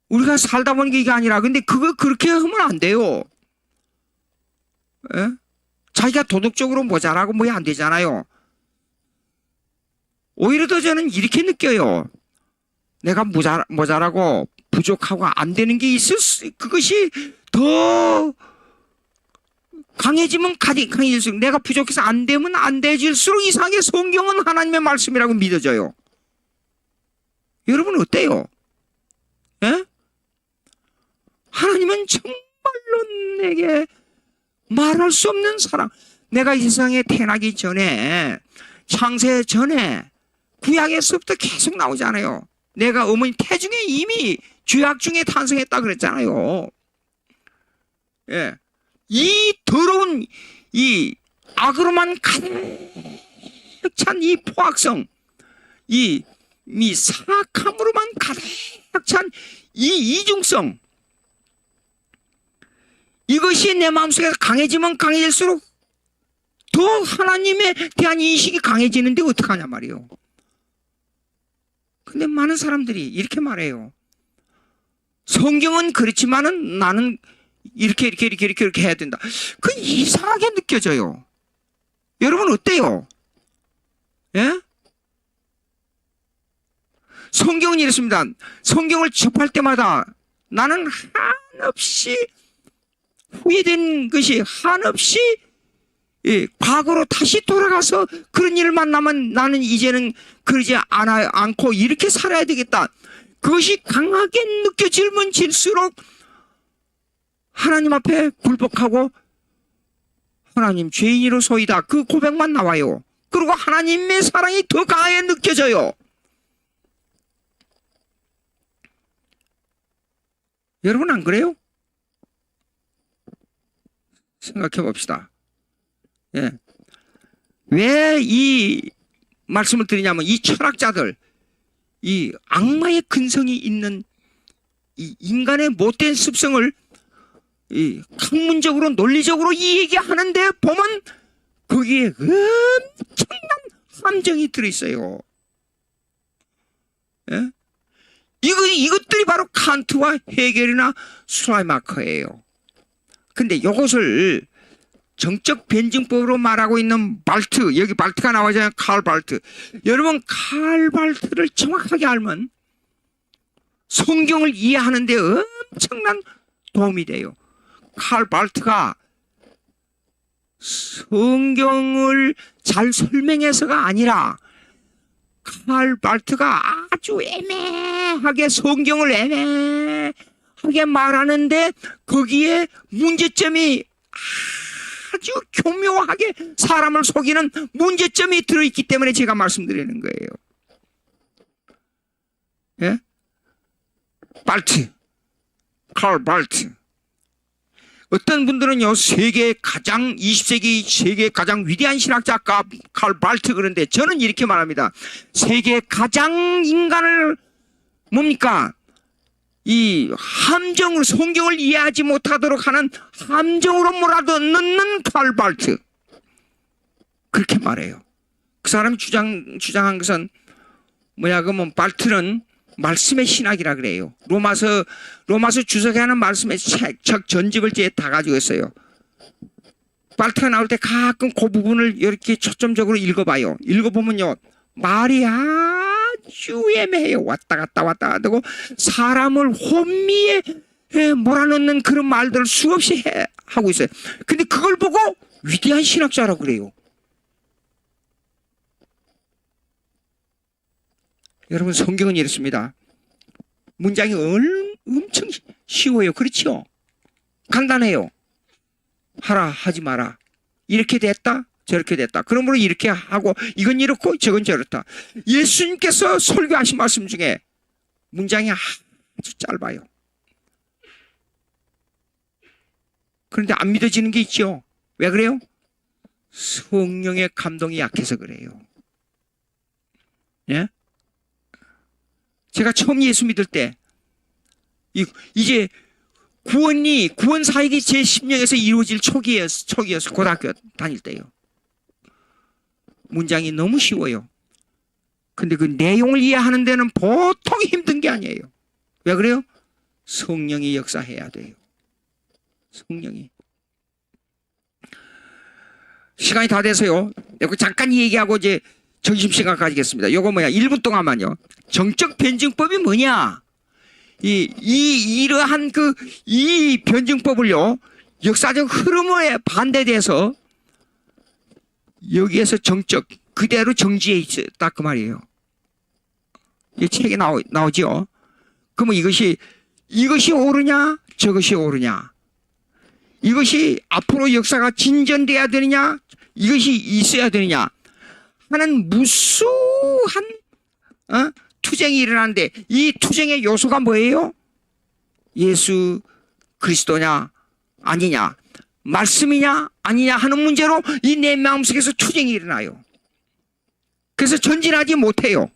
우리가 살다 보니까 이게 아니라 근데 그거 그렇게 하면 안 돼요. 에? 자기가 도덕적으로 모자라고 뭐야 안 되잖아요. 오히려 더 저는 이렇게 느껴요. 내가 모자라고 부족하고 안 되는 게 그것이 더 강해지면 강해질수록 내가 부족해서 안 되면 안 돼질수록 이상하게 성경은 하나님의 말씀이라고 믿어져요. 여러분 어때요? 예? 하나님은 정말로 내게 말할 수 없는 사랑. 내가 이 세상에 태어나기 전에 창세 전에 구약에서부터 계속 나오잖아요. 내가 어머니 태중에 이미 죄악 중에 탄생했다 그랬잖아요. 예. 이 더러운 이 악으로만 가득 찬 이 포악성, 이 사악함으로만 가득 찬 이 이중성, 이것이 내 마음속에서 강해지면 강해질수록 더 하나님에 대한 인식이 강해지는데 어떡하냐 말이에요. 근데 많은 사람들이 이렇게 말해요. 성경은 그렇지만은 나는 이렇게 해야 된다. 그 이상하게 느껴져요. 여러분 어때요? 예? 성경은 이렇습니다. 성경을 접할 때마다 나는 한없이 후회된 것이 한없이 과거로 다시 돌아가서 그런 일을 만나면 나는 이제는 그러지 않고 이렇게 살아야 되겠다. 그것이 강하게 느껴질면 질수록 하나님 앞에 굴복하고 하나님 죄인이로소이다 그 고백만 나와요. 그리고 하나님의 사랑이 더 강하게 느껴져요. 여러분 안 그래요? 생각해 봅시다. 예. 왜 이 말씀을 드리냐면 이 철학자들, 이 악마의 근성이 있는 이 인간의 못된 습성을 이 학문적으로 논리적으로 이 얘기하는데 보면 거기에 엄청난 함정이 들어있어요. 예? 이것들이 바로 칸트와 헤겔이나 슈라이마커예요. 근데 이것을 정적 변증법으로 말하고 있는 발트, 여기 발트가 나와잖아요. 칼 발트. 여러분 칼 발트를 정확하게 알면 성경을 이해하는 데 엄청난 도움이 돼요. 칼 발트가 성경을 잘 설명해서가 아니라 칼 발트가 아주 애매하게 성경을 애매하게 말하는데 거기에 문제점이 아주 교묘하게 사람을 속이는 문제점이 들어있기 때문에 제가 말씀드리는 거예요. 예? 발트, 칼 발트. 어떤 분들은요, 20세기 세계 가장 위대한 신학자 칼 발트 그런데 저는 이렇게 말합니다. 세계 가장 인간을 뭡니까? 이 함정을 성경을 이해하지 못하도록 하는 함정으로 몰아넣는 칼 발트. 그렇게 말해요. 그 사람이 주장한 것은 뭐냐 그러면 발트는 말씀의 신학이라 그래요. 로마서 주석하는 말씀의 책 전집을 다 가지고 있어요. 발트가 나올 때 가끔 그 부분을 이렇게 초점적으로 읽어봐요. 읽어보면요 말이 아주 애매해요. 왔다 갔다 하고 사람을 혼미에 몰아넣는 그런 말들을 수없이 하고 있어요. 근데 그걸 보고 위대한 신학자라고 그래요. 여러분 성경은 이렇습니다. 문장이 엄청 쉬워요. 그렇죠? 간단해요. 하라 하지 마라. 이렇게 됐다 저렇게 됐다. 그러므로 이렇게 하고 이건 이렇고 저건 저렇다. 예수님께서 설교하신 말씀 중에 문장이 아주 짧아요. 그런데 안 믿어지는 게 있죠. 왜 그래요? 성령의 감동이 약해서 그래요. 예? 제가 처음 예수 믿을 때 이제 구원 사역이 제 심령에서 이루어질 초기였어. 고등학교 다닐 때요. 문장이 너무 쉬워요. 근데 그 내용을 이해하는 데는 보통 힘든 게 아니에요. 왜 그래요? 성령이 역사해야 돼요. 성령이. 시간이 다 돼서요. 잠깐 얘기하고 이제 점심시간 가지겠습니다. 요거 뭐야? 1분 동안만요. 정적 변증법이 뭐냐? 이러한 이 변증법을요, 역사적 흐름에 반대돼서 여기에서 정적, 그대로 정지해 있었다. 그 말이에요. 이 책에 나오죠? 그러면 이것이 옳으냐? 저것이 옳으냐? 이것이 앞으로 역사가 진전돼야 되느냐? 이것이 있어야 되느냐? 하는 무수한, 투쟁이 일어나는데 이 투쟁의 요소가 뭐예요? 예수 그리스도냐 아니냐, 말씀이냐 아니냐 하는 문제로 이 내 마음속에서 투쟁이 일어나요. 그래서 전진하지 못해요.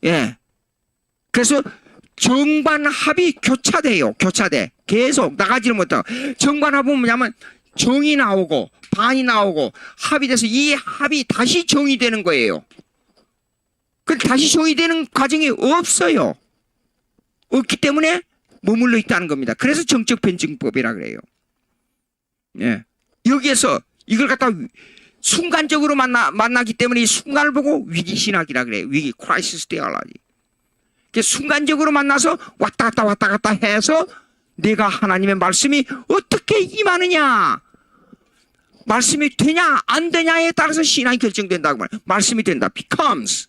예. 그래서 정반합이 교차돼요. 계속 나가지를 못하고. 정반합은 뭐냐면 정이 나오고 반이 나오고 합이 돼서 이 합이 다시 정이 되는 거예요. 그 다시 정이 되는 과정이 없어요. 없기 때문에 머물러 있다는 겁니다. 그래서 정적 변증법이라 그래요. 예. 여기에서 이걸 갖다 순간적으로 만나기 때문에 이 순간을 보고 위기신학이라 그래요. 위기, crisis theology. 순간적으로 만나서 왔다 갔다 해서 내가 하나님의 말씀이 어떻게 임하느냐, 말씀이 되냐 안 되냐에 따라서 신앙이 결정된다고 말해요. 말씀이 된다, becomes.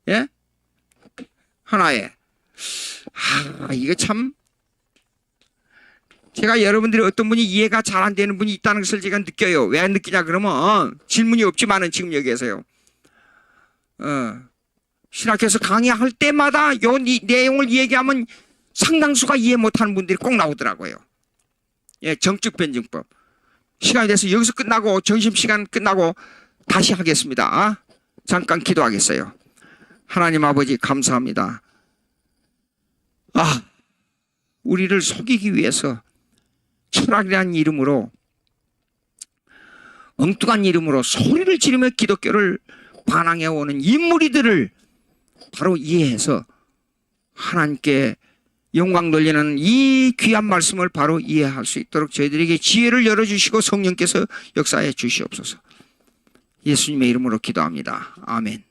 예? 하나의. 이거 참, 제가 여러분들이 어떤 분이 이해가 잘 안 되는 분이 있다는 것을 제가 느껴요. 왜 느끼냐 그러면 질문이 없지만은 지금 여기에서요. 신학교에서 강의할 때마다 요 내용을 얘기하면 상당수가 이해 못하는 분들이 꼭 나오더라고요. 예, 정적 변증법. 시간이 돼서 여기서 끝나고 점심시간 끝나고 다시 하겠습니다. 잠깐 기도하겠어요. 하나님 아버지 감사합니다. 우리를 속이기 위해서 철학이라는 이름으로, 엉뚱한 이름으로 소리를 지르며 기독교를 반항해오는 이 무리들을 바로 이해해서 하나님께 영광 돌리는 이 귀한 말씀을 바로 이해할 수 있도록 저희들에게 지혜를 열어주시고 성령께서 역사해 주시옵소서. 예수님의 이름으로 기도합니다. 아멘.